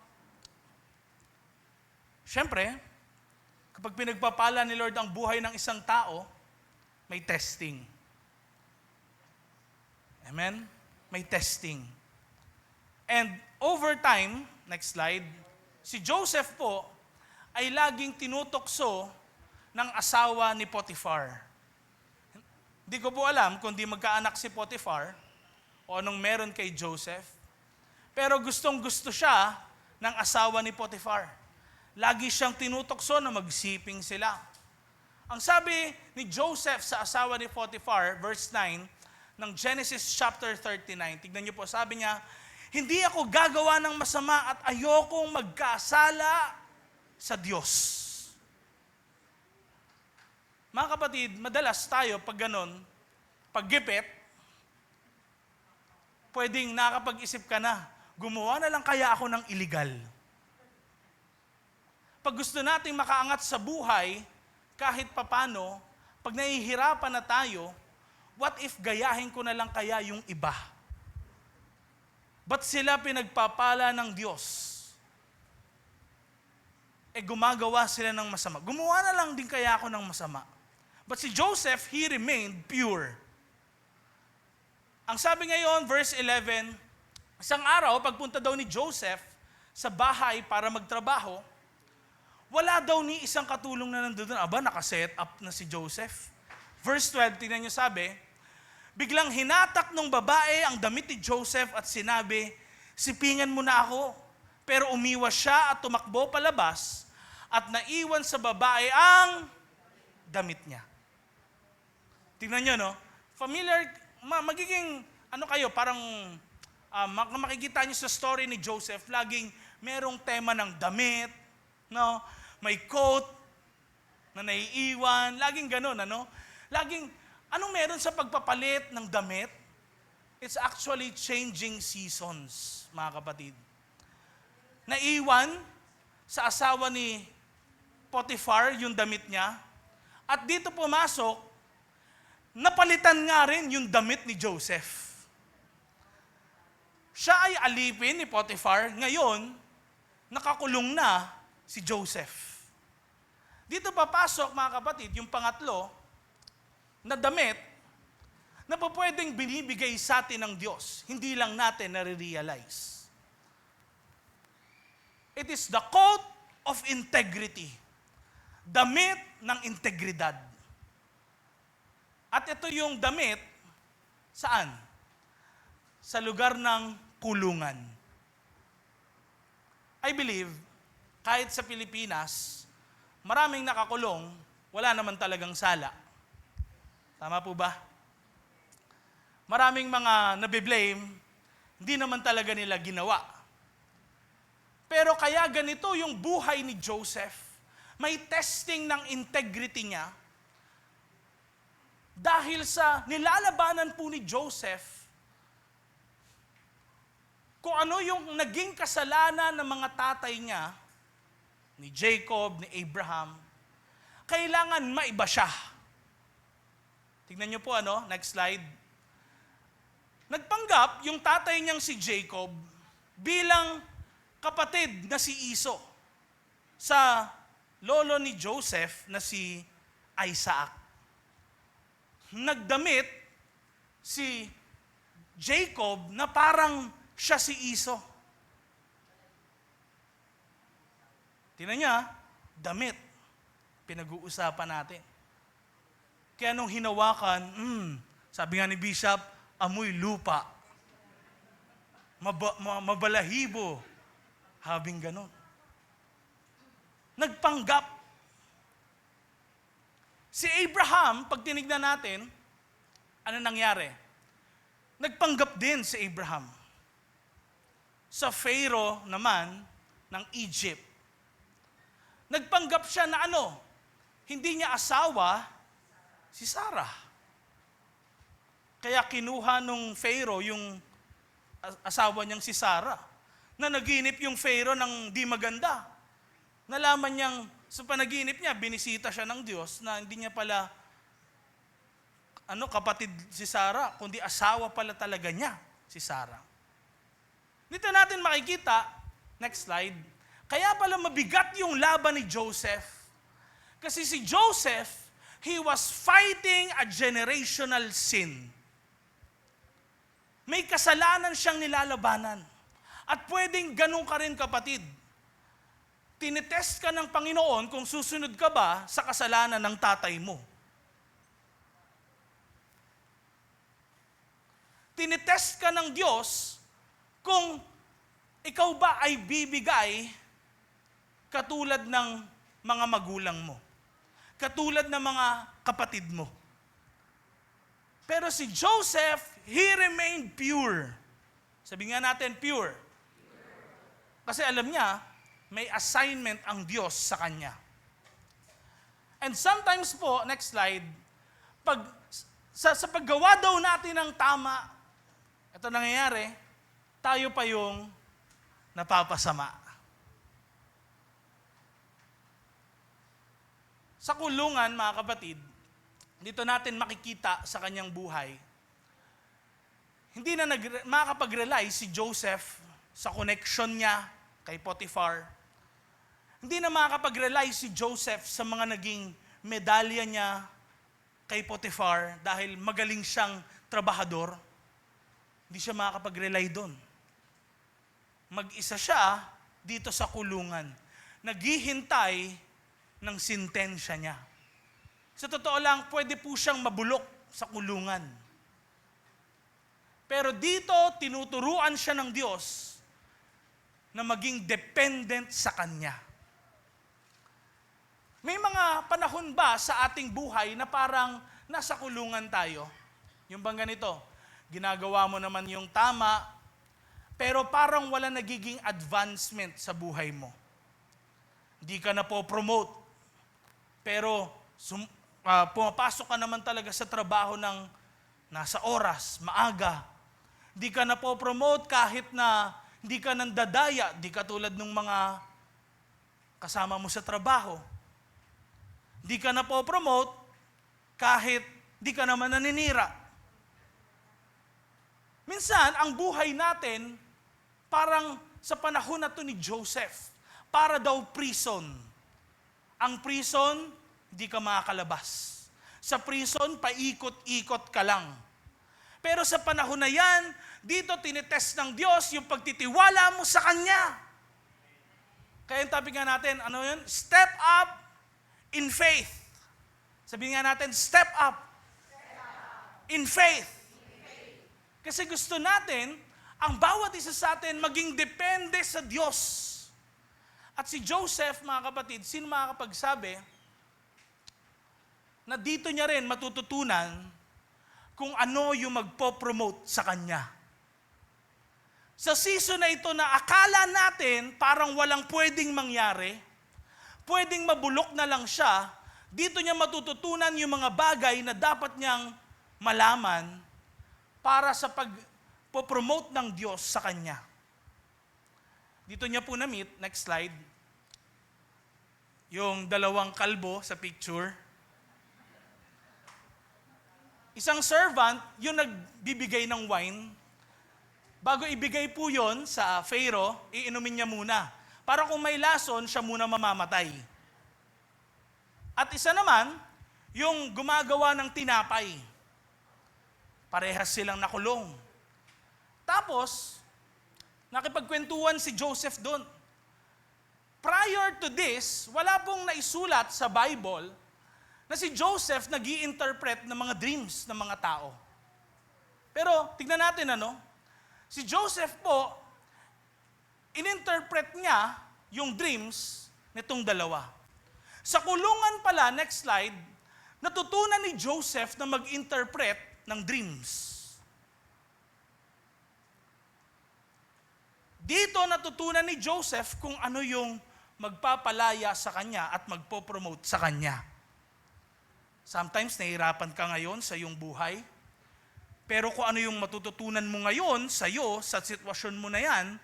syempre, kapag pinagpapala ni Lord ang buhay ng isang tao, may testing. Amen? May testing. And over time, next slide, si Joseph po ay laging tinutokso ng asawa ni Potiphar. Hindi ko po alam kung di magkaanak si Potiphar o anong meron kay Joseph. Pero gustong-gusto siya ng asawa ni Potiphar. Lagi siyang tinutokso na magsiping sila. Ang sabi ni Joseph sa asawa ni Potiphar, verse 9, ng Genesis chapter 39, tignan niyo po, sabi niya, hindi ako gagawa ng masama at ayokong magkasala sa Diyos. Mga kapatid, madalas tayo pag ganon, paggipit, pwedeng nakapag-isip ka na, gumawa na lang kaya ako ng illegal. Pag gusto nating makaangat sa buhay, kahit papano, pag nahihirapan na tayo, what if gayahin ko na lang kaya yung iba? Ba't sila pinagpapala ng Diyos? Gumagawa sila ng masama. Gumawa na lang din kaya ako ng masama. But si Joseph, he remained pure. Ang sabi ngayon, verse 11, isang araw, pagpunta daw ni Joseph sa bahay para magtrabaho, wala daw ni isang katulong na nandun. Aba, nakaset up na si Joseph. Verse 12, tingnan niyo sabi, biglang hinatak ng babae ang damit ni Joseph at sinabi, sipingan mo na ako. Pero umiwas siya at tumakbo palabas at naiwan sa babae ang damit niya. Tingnan niyo, no? Familiar, magiging, parang makikita niyo sa story ni Joseph, laging merong tema ng damit, no? May coat na naiiwan, laging ganun, Laging, anong meron sa pagpapalit ng damit? It's actually changing seasons, mga kapatid. Naiwan sa asawa ni Potiphar yung damit niya, at dito pumasok, napalitan nga rin yung damit ni Joseph. Siya ay alipin ni Potiphar, ngayon, nakakulong na si Joseph. Dito papasok, mga kapatid, yung pangatlo, na damit na po pwedeng binibigay sa atin ng Diyos. Hindi lang natin nare-realize. It is the coat of integrity. Damit ng integridad. At ito yung damit, saan? Sa lugar ng kulungan. I believe, kahit sa Pilipinas, maraming nakakulong, wala naman talagang sala. Tama po ba? Maraming mga nabiblame, hindi naman talaga nila ginawa. Pero kaya ganito yung buhay ni Joseph, may testing ng integrity niya, dahil sa nilalabanan po ni Joseph, kung ano yung naging kasalanan ng mga tatay niya, ni Jacob, ni Abraham, kailangan maiba siya. Tignan niyo po, next slide. Nagpanggap yung tatay niyang si Jacob bilang kapatid na si Esau sa lolo ni Joseph na si Isaac. Nagdamit si Jacob na parang siya si Esau. Tingnan niya, damit. Pinag-uusapan natin. Kaya nung hinawakan, sabi nga ni Bishop, amoy lupa. Mabalahibo. Habing ganon. Nagpanggap. Si Abraham, pag tinignan natin, ano nangyari? Nagpanggap din si Abraham. Sa Pharaoh naman ng Egypt. Nagpanggap siya na hindi niya asawa si Sarah. Kaya kinuha nung Pharaoh yung asawa niyang si Sarah. Na naginip yung Pharaoh ng di maganda. Nalaman niyang sa panaginip niya, binisita siya ng Diyos na hindi niya pala kapatid si Sarah, kundi asawa pala talaga niya si Sarah. Dito natin makikita, next slide, kaya pala mabigat yung laban ni Joseph. Kasi si Joseph, he was fighting a generational sin. May kasalanan siyang nilalabanan. At pwedeng ganun ka rin, kapatid. Tinetest ka ng Panginoon kung susunod ka ba sa kasalanan ng tatay mo. Tinetest ka ng Diyos kung ikaw ba ay bibigay katulad ng mga magulang mo. Katulad ng mga kapatid mo. Pero si Joseph, he remained pure. Sabi nga natin, pure. Kasi alam niya, may assignment ang Diyos sa kanya. And sometimes po, next slide, sa paggawa daw natin ng tama, ito nangyayari, tayo pa yung napapasama. Sa kulungan, mga kapatid, dito natin makikita sa kanyang buhay, hindi na makakapag-rely si Joseph sa connection niya kay Potiphar. Hindi na makakapag-rely si Joseph sa mga naging medalya niya kay Potiphar dahil magaling siyang trabahador. Hindi siya makakapag-rely doon. Mag-isa siya dito sa kulungan. Naghihintay ng sintensya niya. Sa totoo lang, pwede po siyang mabulok sa kulungan. Pero dito, tinuturuan siya ng Diyos na maging dependent sa Kanya. May mga panahon ba sa ating buhay na parang nasa kulungan tayo? Yung bang ganito, ginagawa mo naman yung tama, pero parang wala nagiging advancement sa buhay mo. Hindi ka na po promote, pero pumapasok ka naman talaga sa trabaho ng nasa oras, maaga. Hindi ka na po promote kahit na hindi ka nandadaya, di katulad ng mga kasama mo sa trabaho. Di ka na po promote kahit di ka naman naninira. Minsan, ang buhay natin, parang sa panahon na to ni Joseph, para daw prison. Ang prison, di ka makakalabas. Sa prison, paikot-ikot ka lang. Pero sa panahon na yan, dito tinetest ng Diyos yung pagtitiwala mo sa Kanya. Kaya yung topic nga natin, ano yun? Step up in faith. Sabihin nga natin, step up. In faith. Kasi gusto natin, ang bawat isa sa atin maging depende sa Diyos. At si Joseph, mga kapatid, sino makakapagsabi na dito niya rin matututunan kung ano yung magpo-promote sa kanya. Sa season na ito na akala natin parang walang pwedeng mangyari, pwedeng mabulok na lang siya, dito niya matututunan yung mga bagay na dapat niyang malaman para sa pag-promote ng Diyos sa kanya. Dito niya po na-meet, next slide, yung dalawang kalbo sa picture. Isang servant, yung nagbibigay ng wine. Bago ibigay po yon sa Pharaoh, iinumin niya muna. Para kung may lason, siya muna mamamatay. At isa naman, yung gumagawa ng tinapay. Parehas silang nakulong. Tapos, nakipagkwentuhan si Joseph doon. Prior to this, wala pong naisulat sa Bible na si Joseph nag-i-interpret ng mga dreams ng mga tao. Pero tignan natin si Joseph po, in-interpret niya yung dreams nitong dalawa. Sa kulungan pala, next slide, natutunan ni Joseph na mag-interpret ng dreams. Dito natutunan ni Joseph kung ano yung magpapalaya sa kanya at magpo-promote sa kanya. Sometimes nahihirapan ka ngayon sa iyong buhay, pero kung ano yung matututunan mo ngayon sa iyo, sa sitwasyon mo na yan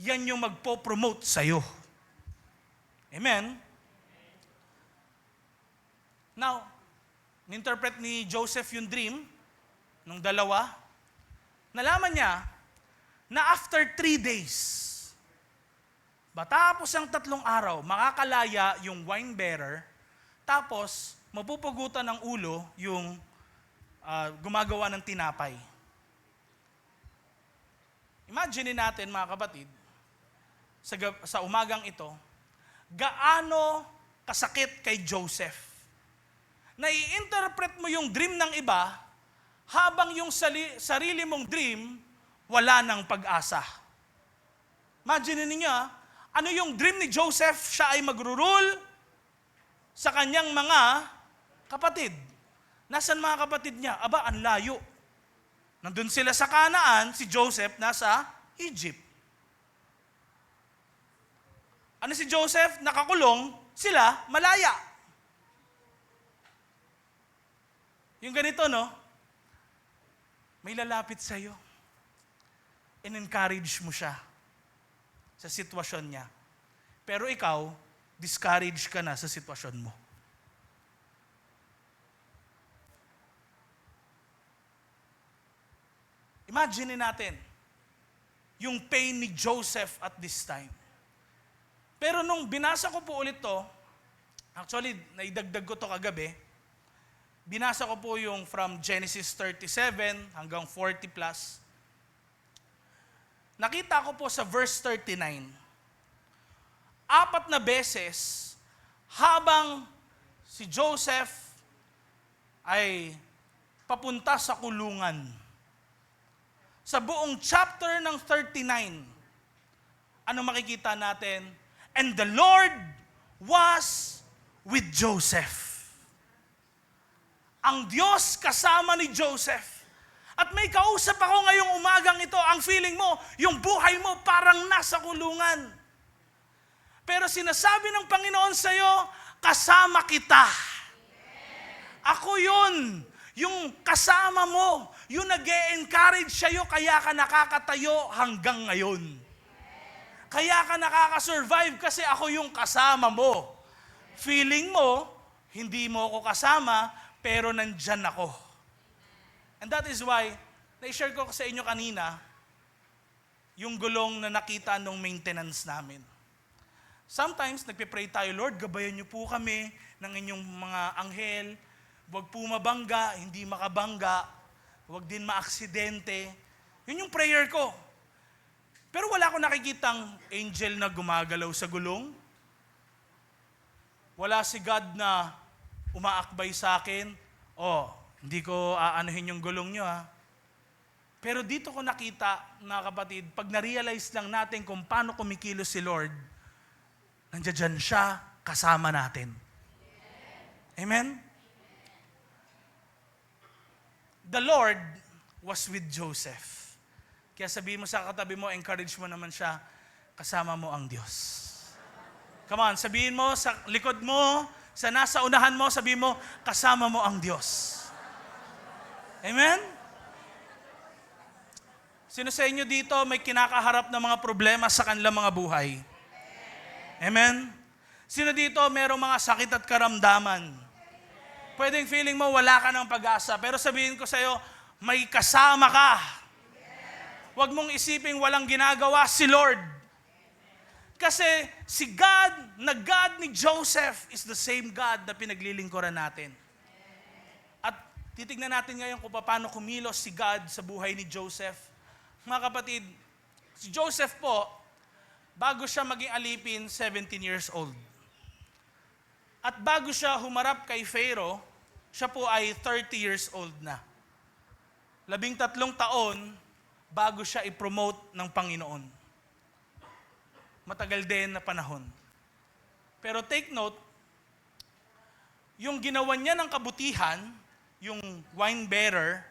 yung magpo-promote sa iyo. Amen? Now, ninterpret ni Joseph yung dream ng dalawa. Nalaman niya na after 3 days, matapos ang 3 araw, makakalaya yung wine bearer, tapos mapupugutan ng ulo yung gumagawa ng tinapay. Imagine natin mga kapatid, sa umagang ito, gaano kasakit kay Joseph. Nai-interpret mo yung dream ng iba, habang yung sarili mong dream, wala ng pag-asa. Imagine ninyo, ano yung dream ni Joseph? Siya ay magro-rule sa kanyang mga kapatid. Nasaan mga kapatid niya? Aba, ang layo. Nandun sila sa Kanaan, si Joseph nasa Egypt. Ano si Joseph? Nakakulong, sila malaya. Yung ganito, may lalapit sa'yo. In-encourage mo siya sa sitwasyon niya. Pero ikaw, discourage ka na sa sitwasyon mo. Imagine natin yung pain ni Joseph at this time. Pero nung binasa ko po ulit to, actually, naidagdag ko to kagabi, binasa ko po yung from Genesis 37 hanggang 40 plus. Nakita ko po sa verse 39, 4 na beses, habang si Joseph ay papunta sa kulungan. Sa buong chapter ng 39, ano makikita natin? And the Lord was with Joseph. Ang Diyos kasama ni Joseph. At may kausap ako ngayong umagang ito, ang feeling mo, yung buhay mo parang nasa kulungan. Pero sinasabi ng Panginoon sa'yo, kasama kita. Ako yun, yung kasama mo, yung nag-e-encourage sa'yo, kaya ka nakakatayo hanggang ngayon. Kaya ka nakakasurvive kasi ako yung kasama mo. Feeling mo, hindi mo ako kasama, pero nandyan ako. And that is why, na-share ko sa inyo kanina, yung gulong na nakita nung maintenance namin. Sometimes, nagpipray tayo, Lord, gabayan niyo po kami ng inyong mga anghel. Huwag po mabangga, hindi makabangga. Huwag din maaksidente. Yun yung prayer ko. Pero wala akong nakikitang angel na gumagalaw sa gulong. Wala si God na umaakbay sa akin. Hindi ko aanuhin yung gulong nyo Pero dito ko nakita, mga kapatid, pag na-realize lang natin kung paano kumikilos si Lord, nandiyan siya kasama natin. Amen? The Lord was with Joseph. Kaya sabihin mo sa katabi mo, encourage mo naman siya, kasama mo ang Diyos. Come on, sabihin mo sa likod mo, sa nasa unahan mo, sabihin mo, kasama mo ang Diyos. Amen? Sino sa inyo dito may kinakaharap na mga problema sa kanilang mga buhay? Amen? Sino dito mayroong mga sakit at karamdaman? Pwedeng feeling mo wala ka ng pag-asa, pero sabihin ko sa iyo, may kasama ka. Huwag mong isiping walang ginagawa si Lord. Kasi si God, na God ni Joseph, is the same God na pinaglilingkuran natin. At titignan natin ngayon kung paano kumilos si God sa buhay ni Joseph. Mga kapatid, si Joseph po, bago siya maging alipin, 17 years old. At bago siya humarap kay Pharaoh, siya po ay 30 years old na. 13 taon bago siya i-promote ng Panginoon. Matagal din na panahon. Pero take note, yung ginawa niya ng kabutihan, yung wine bearer,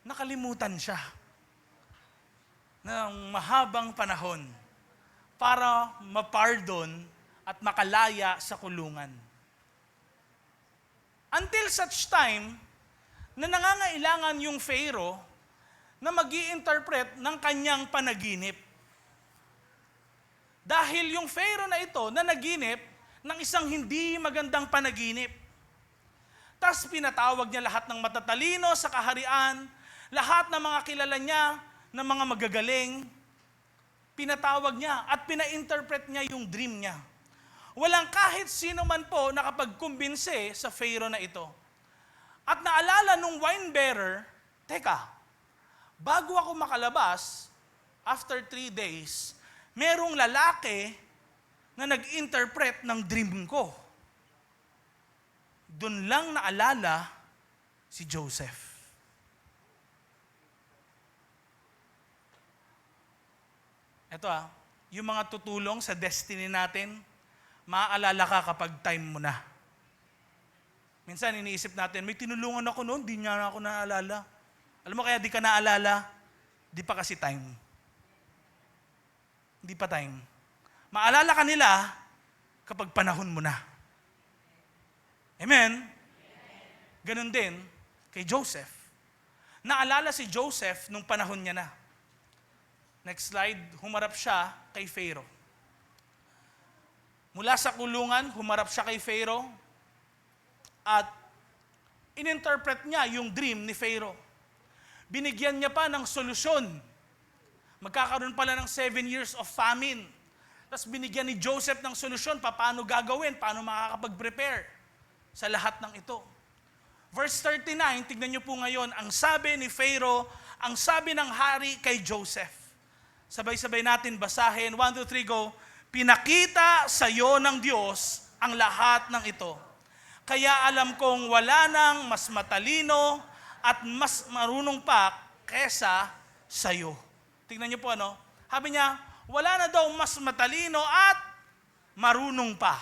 nakalimutan siya ng mahabang panahon para mapardon at makalaya sa kulungan. Until such time na nangangailangan yung Pharaoh na mag-i-interpret ng kanyang panaginip. Dahil yung Pharaoh na ito na naginip ng isang hindi magandang panaginip. Tapos pinatawag niya lahat ng matatalino sa kaharian, lahat ng mga kilala niya, ng mga magagaling, pinatawag niya at pina-interpret niya yung dream niya. Walang kahit sino man po nakapagkumbinse sa Pharaoh na ito. At naalala nung wine bearer, teka, bago ako makalabas, after 3 days, merong lalaki na nag-interpret ng dream ko. Doon lang naalala si Joseph. Ito yung mga tutulong sa destiny natin, maaalala ka kapag time mo na. Minsan iniisip natin, may tinulungan ako noon, di niya na ako naalala. Alam mo kaya di ka naalala? Di pa kasi time. Di pa time. Maalala ka nila kapag panahon mo na. Amen? Ganun din kay Joseph. Naalala si Joseph nung panahon niya na. Next slide, humarap siya kay Pharaoh. Mula sa kulungan, humarap siya kay Pharaoh at ininterpret niya yung dream ni Pharaoh. Binigyan niya pa ng solusyon. Magkakaroon pala ng 7 years of famine. Tapos binigyan ni Joseph ng solusyon, paano gagawin, paano makakapag-prepare sa lahat ng ito. Verse 39, tignan niyo po ngayon, ang sabi ni Pharaoh, ang sabi ng hari kay Joseph. Sabay-sabay natin basahin, 1, 2, 3, go. Pinakita sa iyo ng Diyos ang lahat ng ito. Kaya alam kong wala nang mas matalino at mas marunong pa kesa sa iyo. Tignan niyo po Sabi niya, wala na daw mas matalino at marunong pa.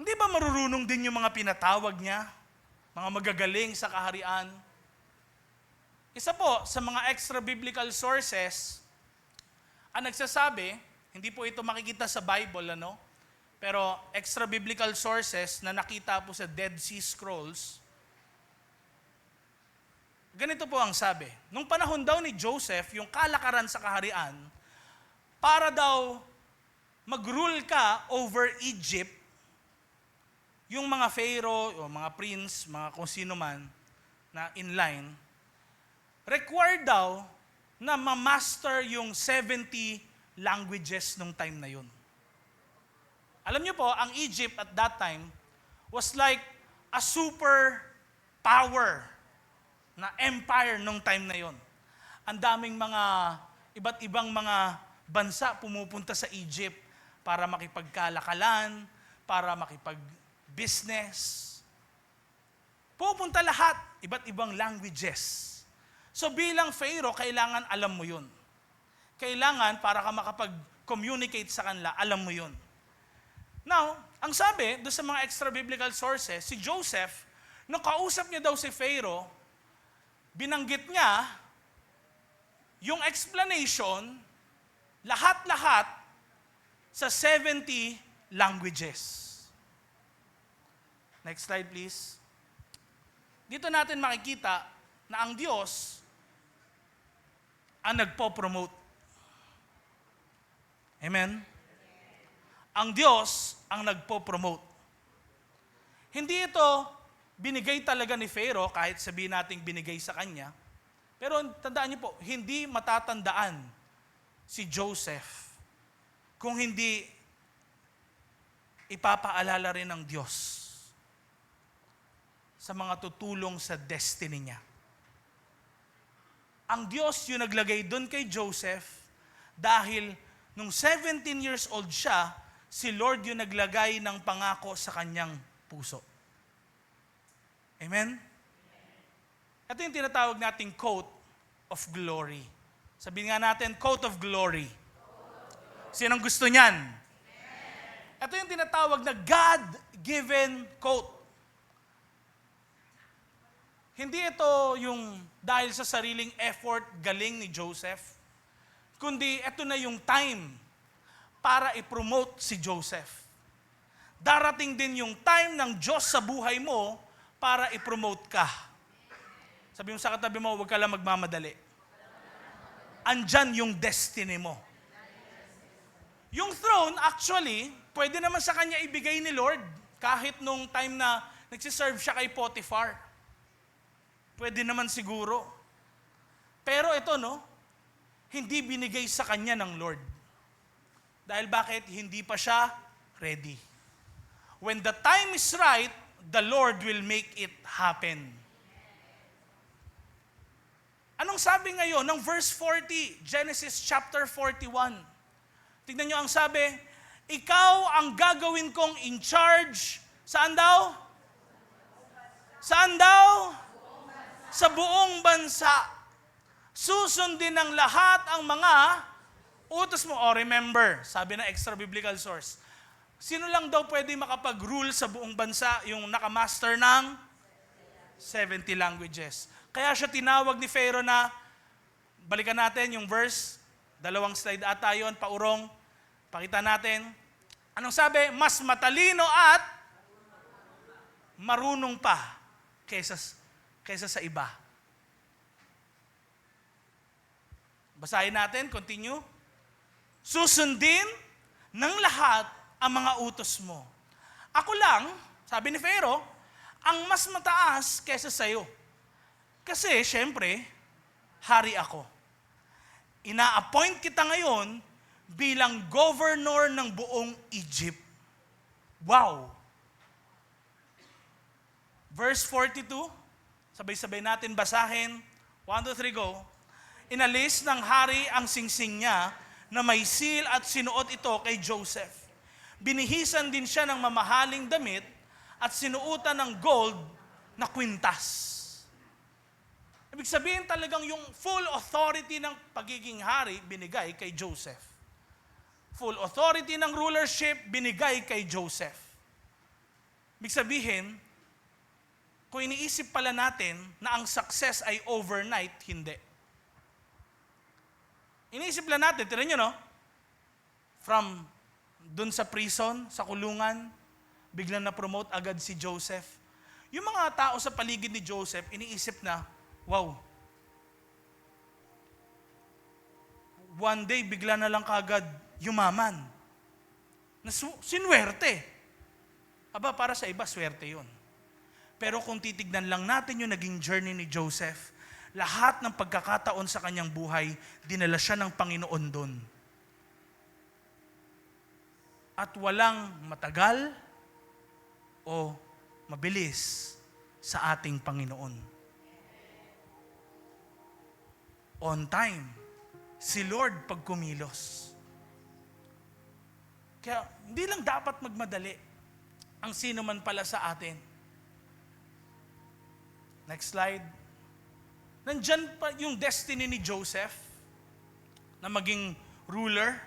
Hindi ba marurunong din yung mga pinatawag niya? Mga magagaling sa kaharian? Isa po sa mga extra-biblical sources, ang nagsasabi, hindi po ito makikita sa Bible, pero extra-biblical sources na nakita po sa Dead Sea Scrolls, ganito po ang sabi. Nung panahon daw ni Joseph, yung kalakaran sa kaharian, para daw mag-rule ka over Egypt, yung mga pharaoh, o mga prince, mga kung sino man na inline, required daw na ma-master yung 70 languages nung time na yun. Alam niyo po, ang Egypt at that time was like a super power na empire nung time na yon. Ang daming mga iba't ibang mga bansa pumupunta sa Egypt para makipagkalakalan, para makipag-business. Pupunta lahat, iba't ibang languages. So bilang Pharaoh, kailangan alam mo yun. Kailangan para ka makapag-communicate sa kanila, alam mo yun. Now, ang sabi, doon sa mga extra-biblical sources, si Joseph, nung kausap niya daw si Pharaoh, binanggit niya yung explanation, lahat-lahat sa 70 languages. Next slide, please. Dito natin makikita na ang Diyos ang nagpo-promote. Amen? Ang Diyos ang nagpo-promote. Hindi ito binigay talaga ni Pharaoh, kahit sabihin nating binigay sa kanya. Pero tandaan niyo po, hindi matatandaan si Joseph kung hindi ipapaalala rin ng Diyos sa mga tutulong sa destiny niya. Ang Diyos yung naglagay doon kay Joseph dahil nung 17 years old siya, si Lord yung naglagay ng pangako sa kanyang puso. Amen? Ito yung tinatawag nating coat of glory. Sabihin nga natin, coat of glory. Sinong gusto niyan? Ito yung tinatawag na God-given coat. Hindi ito yung dahil sa sariling effort, galing ni Joseph, kundi ito na yung time para i-promote si Joseph. Darating din yung time ng Diyos sa buhay mo para i-promote ka. Sabi mo sa katabi mo, huwag ka lang magmamadali. Andyan yung destiny mo. Yung throne, actually, pwede naman sa kanya ibigay ni Lord kahit nung time na nagsiserve siya kay Potiphar. Pwede naman siguro. Pero ito, hindi binigay sa kanya ng Lord. Dahil bakit? Hindi pa siya ready. When the time is right, the Lord will make it happen. Anong sabi ngayon ng verse 40, Genesis chapter 41? Tignan nyo ang sabi, ikaw ang gagawin kong in charge. Saan daw? Saan daw? Sa buong bansa. Susundin ng lahat ang mga utos mo. Remember, sabi na extra biblical source, sino lang daw pwede makapag-rule sa buong bansa? Yung nakamaster ng 70 languages. Kaya siya tinawag ni Pharaoh na, balikan natin yung verse, 2 slide ata yun, paurong, pakita natin. Anong sabi? Mas matalino at marunong pa kaysa sa iba. Basahin natin, continue. Susundin ng lahat ang mga utos mo. Ako lang, sabi ni Pharaoh, ang mas mataas kaysa sa'yo. Kasi, syempre, hari ako. Ina-appoint kita ngayon bilang governor ng buong Egypt. Wow! Verse 42, sabay-sabay natin basahin. 1, 2, 3, go. Inalis ng hari ang singsing niya na may seal at sinuot ito kay Joseph. Binihisan din siya ng mamahaling damit at sinuutan ng gold na kwintas. Ibig sabihin talagang yung full authority ng pagiging hari binigay kay Joseph. Full authority ng rulership binigay kay Joseph. Ibig sabihin, kung iniisip pala natin na ang success ay overnight, hindi. Iniisip lang natin, tinan nyo, from dun sa prison, sa kulungan, biglang na-promote agad si Joseph. Yung mga tao sa paligid ni Joseph, iniisip na, wow, one day, bigla na lang kaagad yumaman. Sinwerte. Aba, para sa iba, swerte yun. Pero kung titignan lang natin yung naging journey ni Joseph, lahat ng pagkakataon sa kanyang buhay, dinala siya ng Panginoon doon. At walang matagal o mabilis sa ating Panginoon. On time, si Lord pag kumilos. Kaya hindi lang dapat magmadali ang sino man pala sa atin. Next slide. Nandyan pa yung destiny ni Joseph na maging ruler,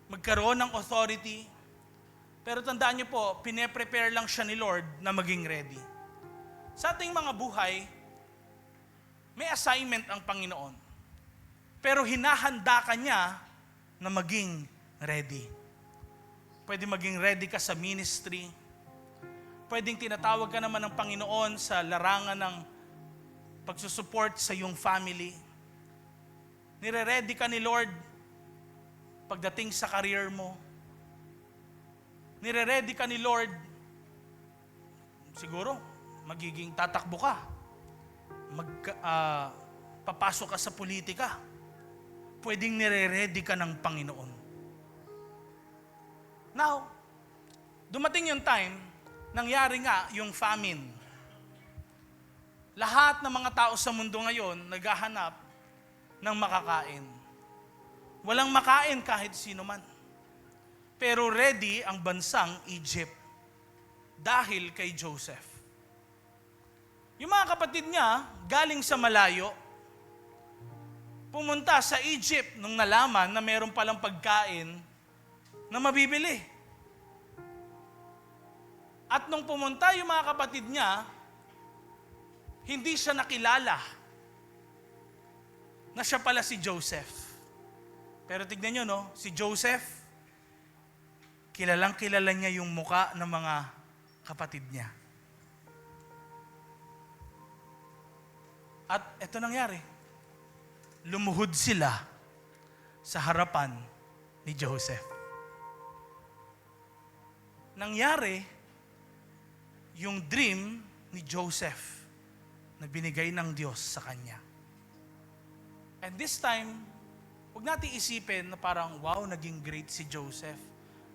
magkaroon ng authority. Pero tandaan niyo po, pine-prepare lang siya ni Lord na maging ready. Sa ating mga buhay, may assignment ang Panginoon. Pero hinahanda ka niya na maging ready. Pwede maging ready ka sa ministry. Pwedeng tinatawag ka naman ng Panginoon sa larangan ng pagsusupport sa iyong family. Nire-ready ka ni Lord pagdating sa career mo. Nire-ready ka ni Lord, siguro, magiging tatakbo ka. Papasok ka sa politika. Pwedeng nire-ready ka ng Panginoon. Now, dumating yung time, nangyari nga yung famine. Lahat ng mga tao sa mundo ngayon naghahanap ng makakain. Walang makain kahit sino man. Pero ready ang bansang Egypt dahil kay Joseph. Yung mga kapatid niya, galing sa malayo, pumunta sa Egypt nung nalaman na meron palang pagkain na mabibili. At nung pumunta yung mga kapatid niya, hindi siya nakilala na siya pala si Joseph. Pero tignan nyo, no? Si Joseph, kilalang kilala niya yung muka ng mga kapatid niya. At eto nangyari. Lumuhod sila sa harapan ni Joseph. Nangyari yung dream ni Joseph na binigay ng Diyos sa kanya. And this time, huwag natin isipin na parang, wow, naging great si Joseph.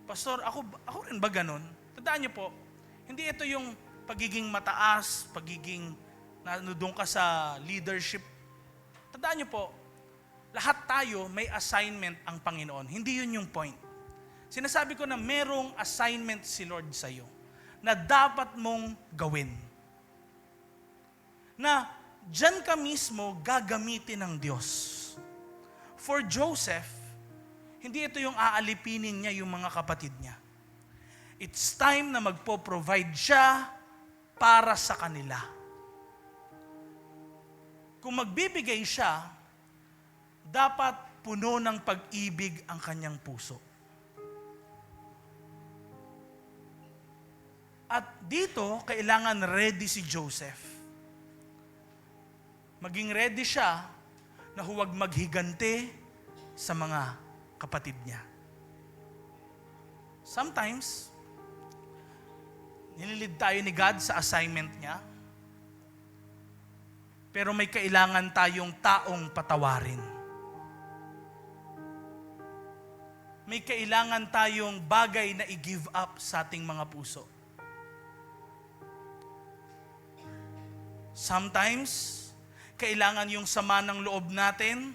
Pastor, ako rin ba ganun? Tandaan niyo po, hindi ito yung pagiging mataas, pagiging doon ka sa leadership. Tandaan niyo po, lahat tayo may assignment ang Panginoon. Hindi yun yung point. Sinasabi ko na merong assignment si Lord sa iyo na dapat mong gawin. Na dyan ka mismo gagamitin ng Diyos. For Joseph, hindi ito yung aalipinin niya yung mga kapatid niya. It's time na magpo-provide siya para sa kanila. Kung magbibigay siya, dapat puno ng pag-ibig ang kanyang puso. At dito, kailangan ready si Joseph. Maging ready siya na huwag maghigante sa mga kapatid niya. Sometimes, nililid tayo ni God sa assignment niya, pero may kailangan tayong taong patawarin. May kailangan tayong bagay na i-give up sa ating mga puso. Sometimes, kailangan yung sama ng loob natin,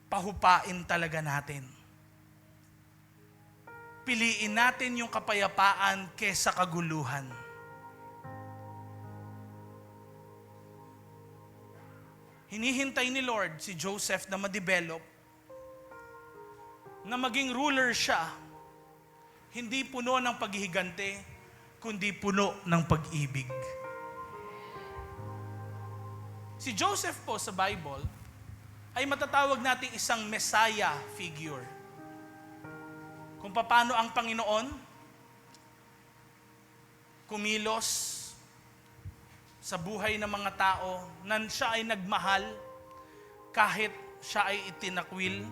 pahupain talaga natin. Piliin natin yung kapayapaan kesa kaguluhan. Hinihintay ni Lord si Joseph na ma-develop, na maging ruler siya, hindi puno ng paghihigante, kundi puno ng pag-ibig. Si Joseph po sa Bible ay matatawag nating isang Messiah figure. Kung paano ang Panginoon kumilos sa buhay ng mga tao na siya ay nagmahal kahit siya ay itinakwil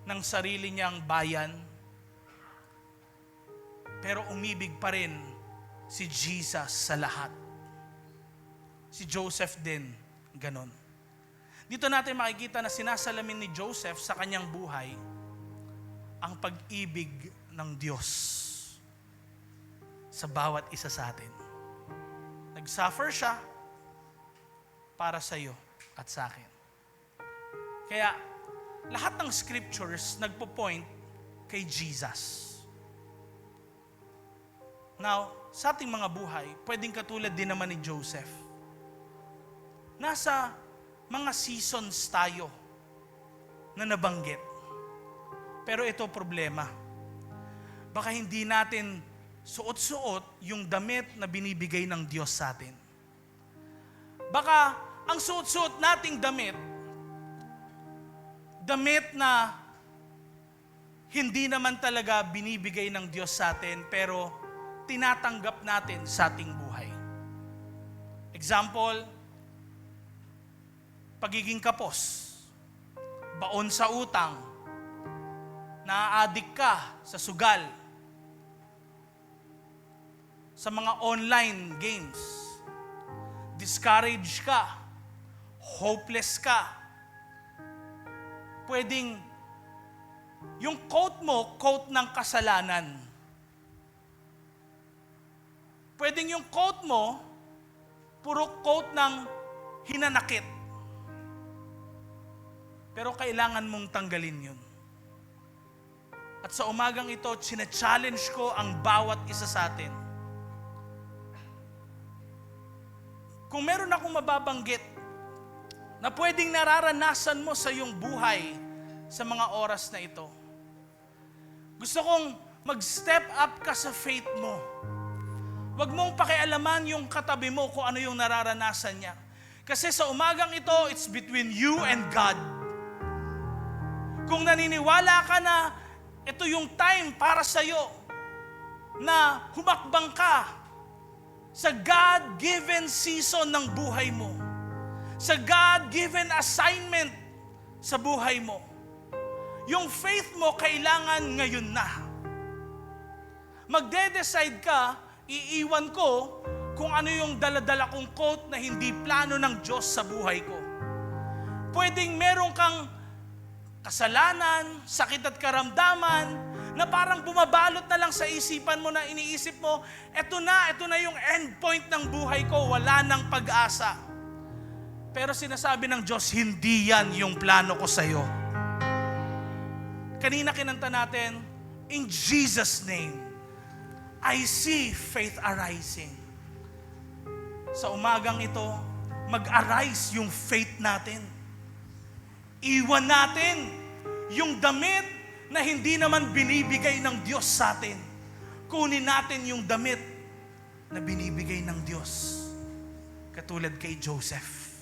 ng sarili niyang bayan. Pero umibig pa rin si Jesus sa lahat. Si Joseph din, ganon. Dito natin makikita na sinasalamin ni Joseph sa kanyang buhay ang pag-ibig ng Diyos sa bawat isa sa atin. Nag-suffer siya para sa iyo at sa akin. Kaya, lahat ng scriptures nagpo-point kay Jesus. Now, sa ating mga buhay, pwedeng katulad din naman ni Joseph. Nasa mga seasons tayo na nabanggit. Pero ito problema. Baka hindi natin suot-suot yung damit na binibigay ng Diyos sa atin. Baka ang suot-suot nating damit na hindi naman talaga binibigay ng Diyos sa atin, pero tinatanggap natin sa ating buhay. Example, pagiging kapos, baon sa utang, na-addict ka sa sugal, sa mga online games, discouraged ka, hopeless ka. Pwedeng yung quote mo, quote ng kasalanan. Pwedeng yung quote mo, puro quote ng hinanakit. Pero kailangan mong tanggalin yun. At sa umagang ito, challenge ko ang bawat isa sa atin. Kung meron akong mababanggit na pwedeng nararanasan mo sa iyong buhay sa mga oras na ito, gusto kong mag-step up ka sa faith mo. Huwag mong pakialaman yung katabi mo kung ano yung nararanasan niya. Kasi sa umagang ito, it's between you and God. Kung naniniwala ka na ito yung time para sa'yo na humakbang ka sa God-given season ng buhay mo, sa God-given assignment sa buhay mo, yung faith mo kailangan ngayon na. Magde-decide ka, iiwan ko kung ano yung daladala kong quote na hindi plano ng Diyos sa buhay ko. Pwedeng meron kang kasalanan, sakit at karamdaman, na parang bumabalot na lang sa isipan mo na iniisip mo, eto na yung end point ng buhay ko, wala nang pag-asa. Pero sinasabi ng Diyos, hindi yan yung plano ko sa'yo. Kanina kinanta natin, in Jesus' name, I see faith arising. Sa umagang ito, mag-arise yung faith natin. Iwan natin yung damit na hindi naman binibigay ng Diyos sa atin. Kunin natin yung damit na binibigay ng Diyos. Katulad kay Joseph.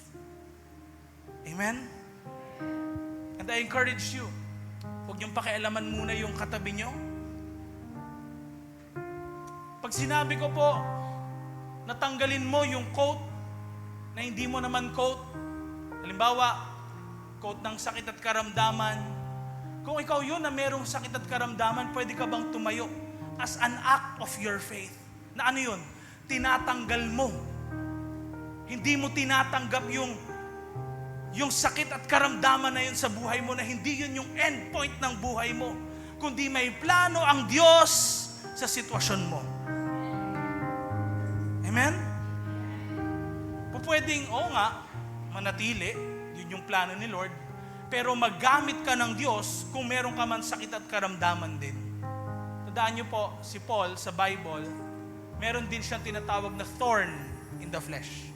Amen? And I encourage you, huwag niyong pakialaman muna yung katabi niyo. Pag sinabi ko po, natanggalin mo yung coat na hindi mo naman coat. Halimbawa, coat ng sakit at karamdaman. Kung ikaw yun na merong sakit at karamdaman, pwede ka bang tumayo as an act of your faith? Na ano yun? Tinatanggal mo. Hindi mo tinatanggap yung sakit at karamdaman na yun sa buhay mo, na hindi yun yung end point ng buhay mo, kundi may plano ang Diyos sa sitwasyon mo. Amen? Pwedeng, oo nga, manatili, yun yung plano ni Lord, pero maggamit ka ng Diyos kung meron ka man sakit at karamdaman din. Tandaan niyo po, si Paul sa Bible, meron din siyang tinatawag na thorn in the flesh.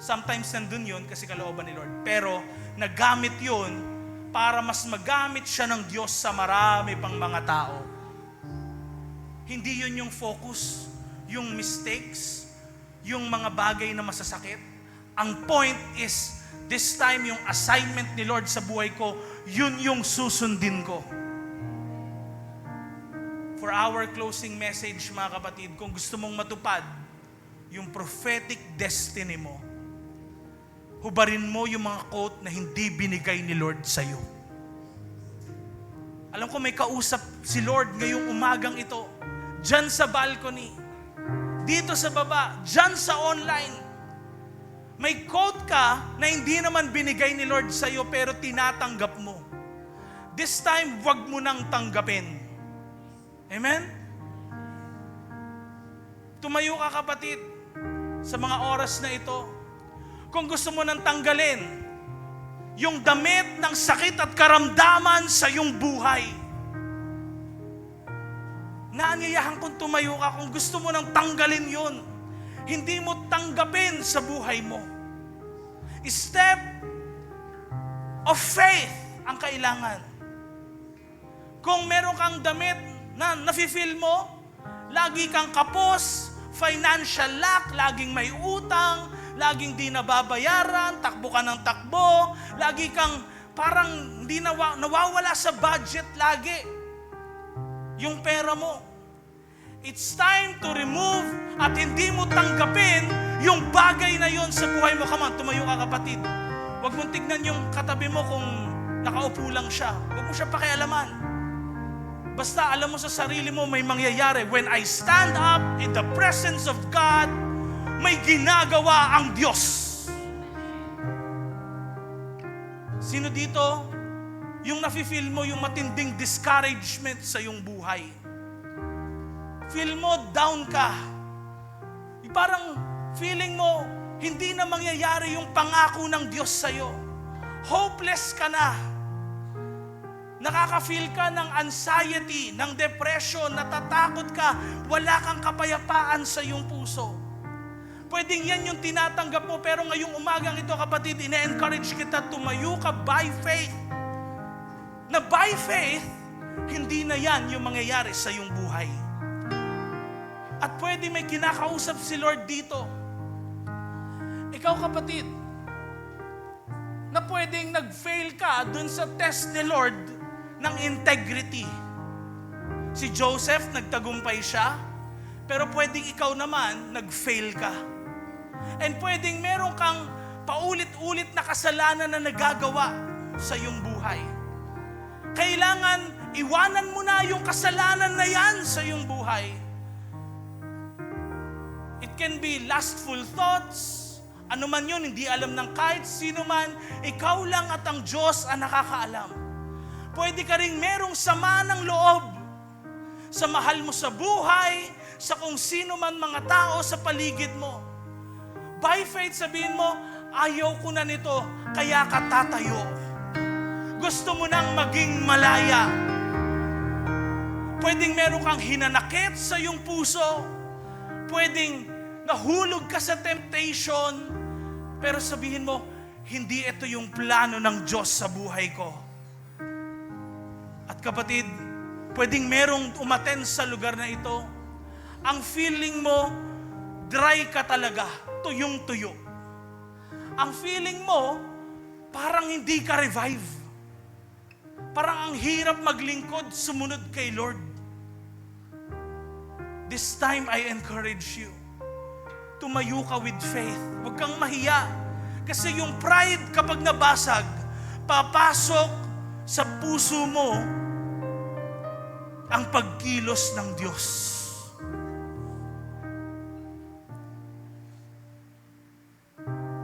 Sometimes nandun yun kasi kalooban ni Lord, pero nagamit yun para mas magamit siya ng Diyos sa marami pang mga tao. Hindi yun yung focus, yung mistakes, yung mga bagay na masasakit. Ang point is, this time yung assignment ni Lord sa buhay ko, yun yung susundin ko. For our closing message, mga kapatid, kung gusto mong matupad yung prophetic destiny mo, hubarin mo yung mga quote na hindi binigay ni Lord sa'yo. Alam ko may kausap si Lord ngayong umagang ito, dyan sa balcony, dito sa baba, dyan sa online. May quote ka na hindi naman binigay ni Lord sa'yo pero tinatanggap mo. This time, wag mo nang tanggapin. Amen? Tumayo ka, kapatid, sa mga oras na ito. Kung gusto mo nang tanggalin yung damit ng sakit at karamdaman sa iyong buhay, naanyayahan kong tumayo ka kung gusto mo nang tanggalin yun. Hindi mo tanggapin sa buhay mo. Step of faith ang kailangan. Kung meron kang damit na nafe-feel mo, lagi kang kapos, financial lack, laging may utang, laging di nababayaran, takbo ka ng takbo, lagi kang parang hindi nawawala sa budget lagi yung pera mo. It's time to remove at hindi mo tanggapin yung bagay na yon sa buhay mo. Come on, tumayo ka, kapatid. Huwag mong tignan yung katabi mo kung nakaupo lang siya. Huwag mo siya pakialaman. Basta alam mo sa sarili mo may mangyayari. When I stand up in the presence of God, may ginagawa ang Diyos. Sino dito yung nafe-feel mo yung matinding discouragement sa iyong buhay? Feel mo down ka. Parang feeling mo hindi na mangyayari yung pangako ng Diyos sa iyo. Hopeless ka na. Nakaka-feel ka ng anxiety, ng depression, natatakot ka, wala kang kapayapaan sa iyong puso. Pwedeng yan yung tinatanggap mo, pero ngayong umagang ito, kapatid, ina-encourage kita, tumayo ka by faith. Na by faith, hindi na yan yung mangyayari sa iyong buhay. At pwede may kinakausap si Lord dito. Ikaw, kapatid, na pwedeng nag-fail ka dun sa test ni Lord ng integrity. Si Joseph, nagtagumpay siya, pero pwedeng ikaw naman, nag-fail ka. And pwedeng meron kang paulit-ulit na kasalanan na nagagawa sa iyong buhay. Kailangan iwanan mo na yung kasalanan na yan sa iyong buhay. It can be lustful thoughts, ano man yun, hindi alam ng kahit sino man, ikaw lang at ang Diyos ang nakakaalam. Pwede ka rin merong sama ng loob sa mahal mo sa buhay, sa kung sino man mga tao sa paligid mo. By faith, sabihin mo, ayaw ko na nito, kaya ka tatayo. Gusto mo nang maging malaya. Pwedeng meron kang hinanakit sa iyong puso. Pwedeng nahulog ka sa temptation. Pero sabihin mo, hindi ito yung plano ng Diyos sa buhay ko. At kapatid, pwedeng merong umaten sa lugar na ito. Ang feeling mo, dry ka talaga, tuyong-tuyo. Ang feeling mo, parang hindi ka revive. Parang ang hirap maglingkod, sumunod kay Lord. This time, I encourage you. Tumayo ka with faith. Huwag kang mahiya. Kasi yung pride kapag nabasag, papasok sa puso mo ang pagkilos ng Diyos.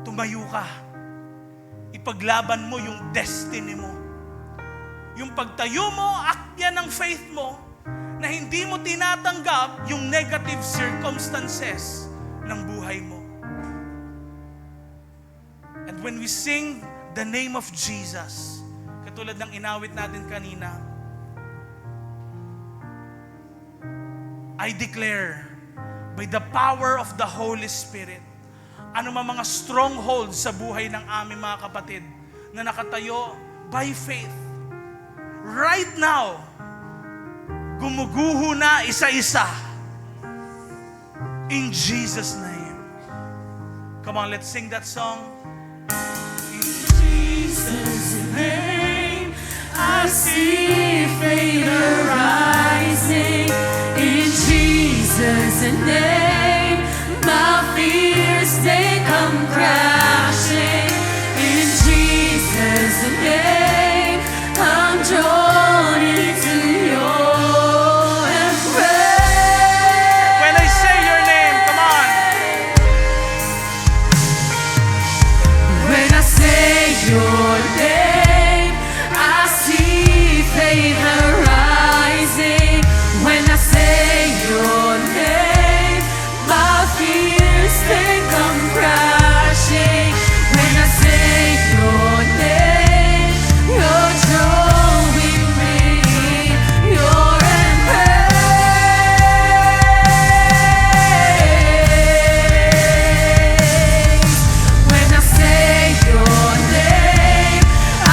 Tumayo ka. Ipaglaban mo yung destiny mo. Yung pagtayo mo, act yan ng faith mo, na hindi mo tinatanggap yung negative circumstances ng buhay mo. And when we sing the name of Jesus, katulad ng inawit natin kanina, I declare, by the power of the Holy Spirit, ano mga strongholds sa buhay ng aming mga kapatid na nakatayo by faith, right now, gumuguho na isa-isa. In Jesus' name. Come on, let's sing that song. In Jesus' name, I see faith arising. In Jesus' name, my fears, they come crashing. In Jesus' name, I'm drawn into your embrace. When I say your name, come on. When I say your name, I see faith arising. When I say your name, my fears, they come crashing. When I say your name, you're drawing me your embrace. When I say your name, I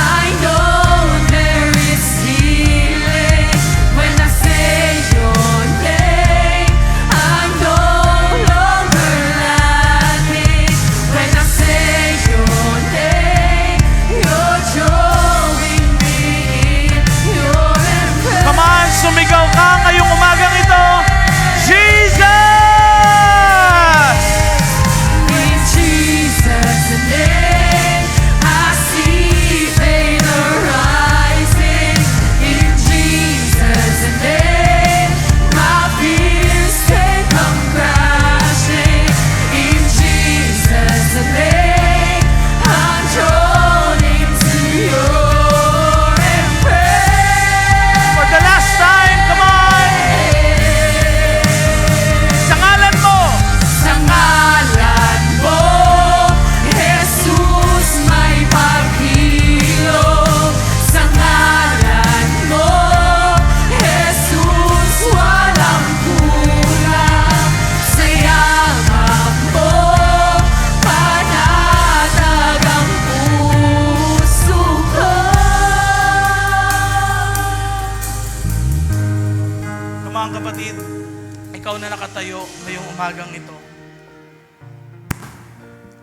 ikaw na nakatayo ngayong umagang ito.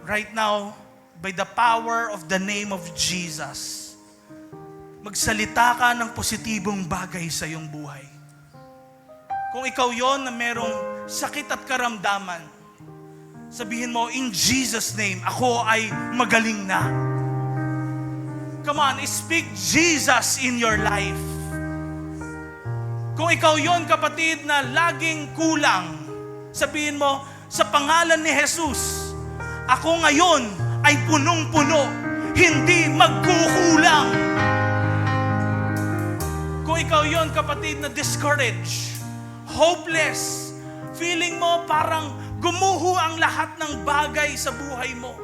Right now, by the power of the name of Jesus, magsalita ka ng positibong bagay sa iyong buhay. Kung ikaw yon na merong sakit at karamdaman, sabihin mo, in Jesus' name, ako ay magaling na. Come on, speak Jesus in your life. Kung ikaw yon, kapatid, na laging kulang, sabihin mo, sa pangalan ni Jesus, ako ngayon ay punong-puno, hindi magkukulang. Kung ikaw yon, kapatid, na discouraged, hopeless, feeling mo parang gumuho ang lahat ng bagay sa buhay mo,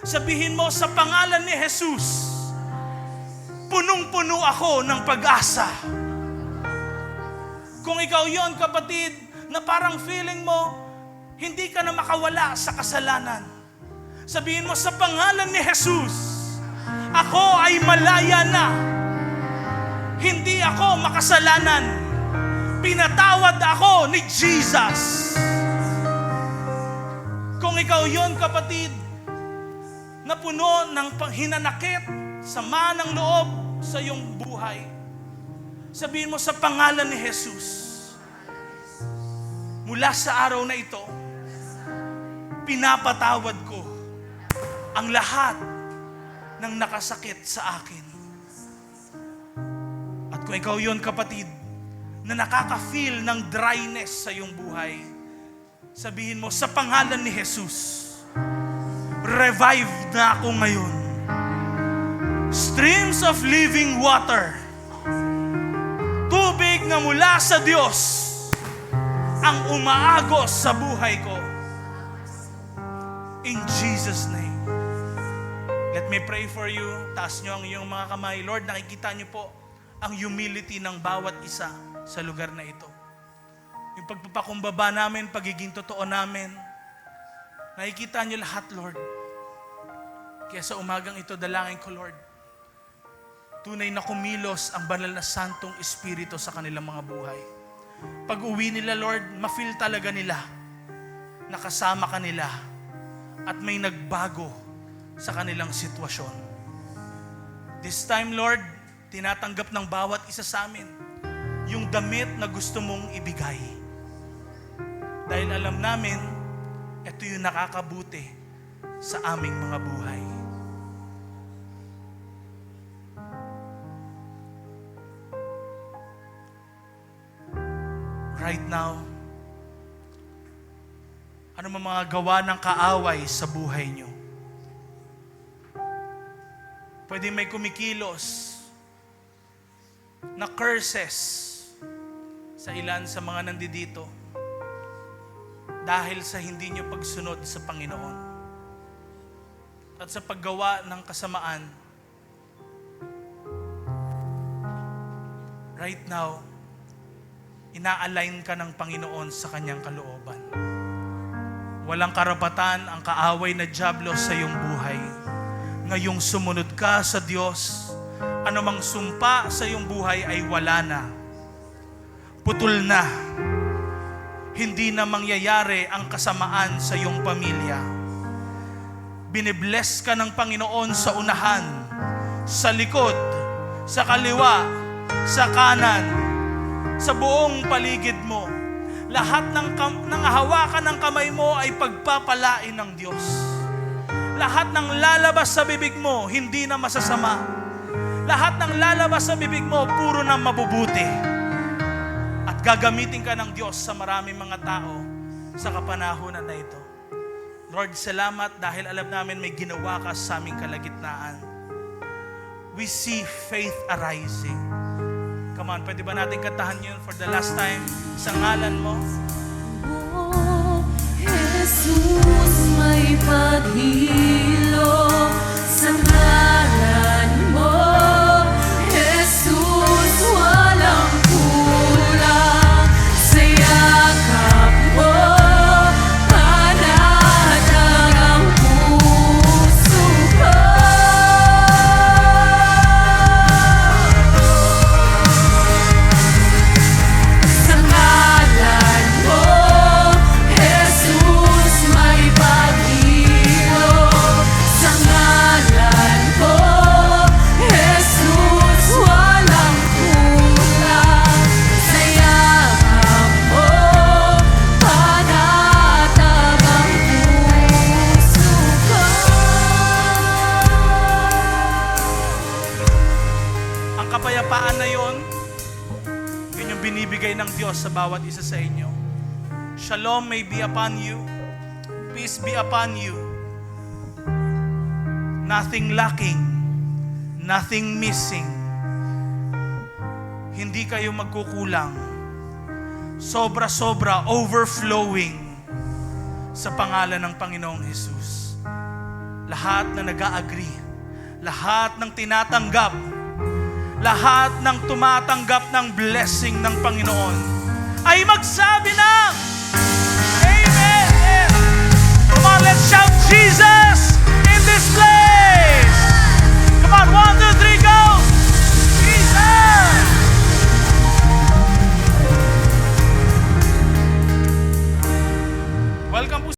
sabihin mo, sa pangalan ni Jesus, punong-puno ako ng pag-asa. Kung ikaw yon, kapatid, na parang feeling mo, hindi ka na makawala sa kasalanan, sabihin mo, sa pangalan ni Jesus, ako ay malaya na. Hindi ako makasalanan. Pinatawad ako ni Jesus. Kung ikaw yon, kapatid, na puno ng hinanakit, sama ng loob sa iyong buhay, sabihin mo, sa pangalan ni Jesus, mula sa araw na ito, pinapatawad ko ang lahat ng nakasakit sa akin. At kung ikaw yon, kapatid, na nakaka-feel ng dryness sa iyong buhay, sabihin mo, sa pangalan ni Jesus, revive na ako ngayon. Streams of living water, tubig na mula sa Diyos, ang umaagos sa buhay ko. In Jesus' name. Let me pray for you. Taas nyo ang iyong mga kamay. Lord, nakikita nyo po ang humility ng bawat isa sa lugar na ito. Yung pagpapakumbaba namin, pagiging totoo namin, nakikita nyo lahat, Lord. Kaya sa umagang ito, dalangin ko, Lord, tunay na kumilos ang banal na Santong Espiritu sa kanilang mga buhay. Pag uwi nila, Lord, ma-feel talaga nila, nakasama ka nila, at may nagbago sa kanilang sitwasyon. This time, Lord, tinatanggap ng bawat isa sa amin yung damit na gusto mong ibigay. Dahil alam namin, ito yung nakakabuti sa aming mga buhay. Right now, ano mga gawa ng kaaway sa buhay nyo? Pwede may kumikilos na curses sa ilan sa mga nandito dahil sa hindi nyo pagsunod sa Panginoon at sa paggawa ng kasamaan. Right now, ina-align ka ng Panginoon sa kanyang kalooban. Walang karapatan ang kaaway na dyablo sa iyong buhay. Ngayong sumunod ka sa Diyos, anumang sumpa sa iyong buhay ay wala na. Putol na. Hindi na mangyayari ang kasamaan sa iyong pamilya. Binibless ka ng Panginoon sa unahan, sa likod, sa kaliwa, sa kanan, sa buong paligid mo. Lahat ng hawakan ng kamay mo ay pagpapalain ng Diyos. Lahat ng lalabas sa bibig mo, hindi na masasama. Lahat ng lalabas sa bibig mo, puro na mabubuti. At gagamitin ka ng Diyos sa maraming mga tao sa kapanahunan na ito. Lord, salamat dahil alam namin may ginawa ka sa aming kalagitnaan. We see faith arising. Come on, pwede ba natin kantahan yun for the last time sa ngalan mo? Oh, Jesus, may paghilo sa ngalan mo. Jesus, walang kulang sa yakap mo. Panatag ang puso ko. Sa ngalan mo, ibibigay ng Diyos sa bawat isa sa inyo. Shalom may be upon you. Peace be upon you. Nothing lacking. Nothing missing. Hindi kayo magkukulang. Sobra-sobra, overflowing sa pangalan ng Panginoong Jesus. Lahat na nag-a-agree, lahat ng tinatanggap, lahat ng tumatanggap ng blessing ng Panginoon ay magsabi ng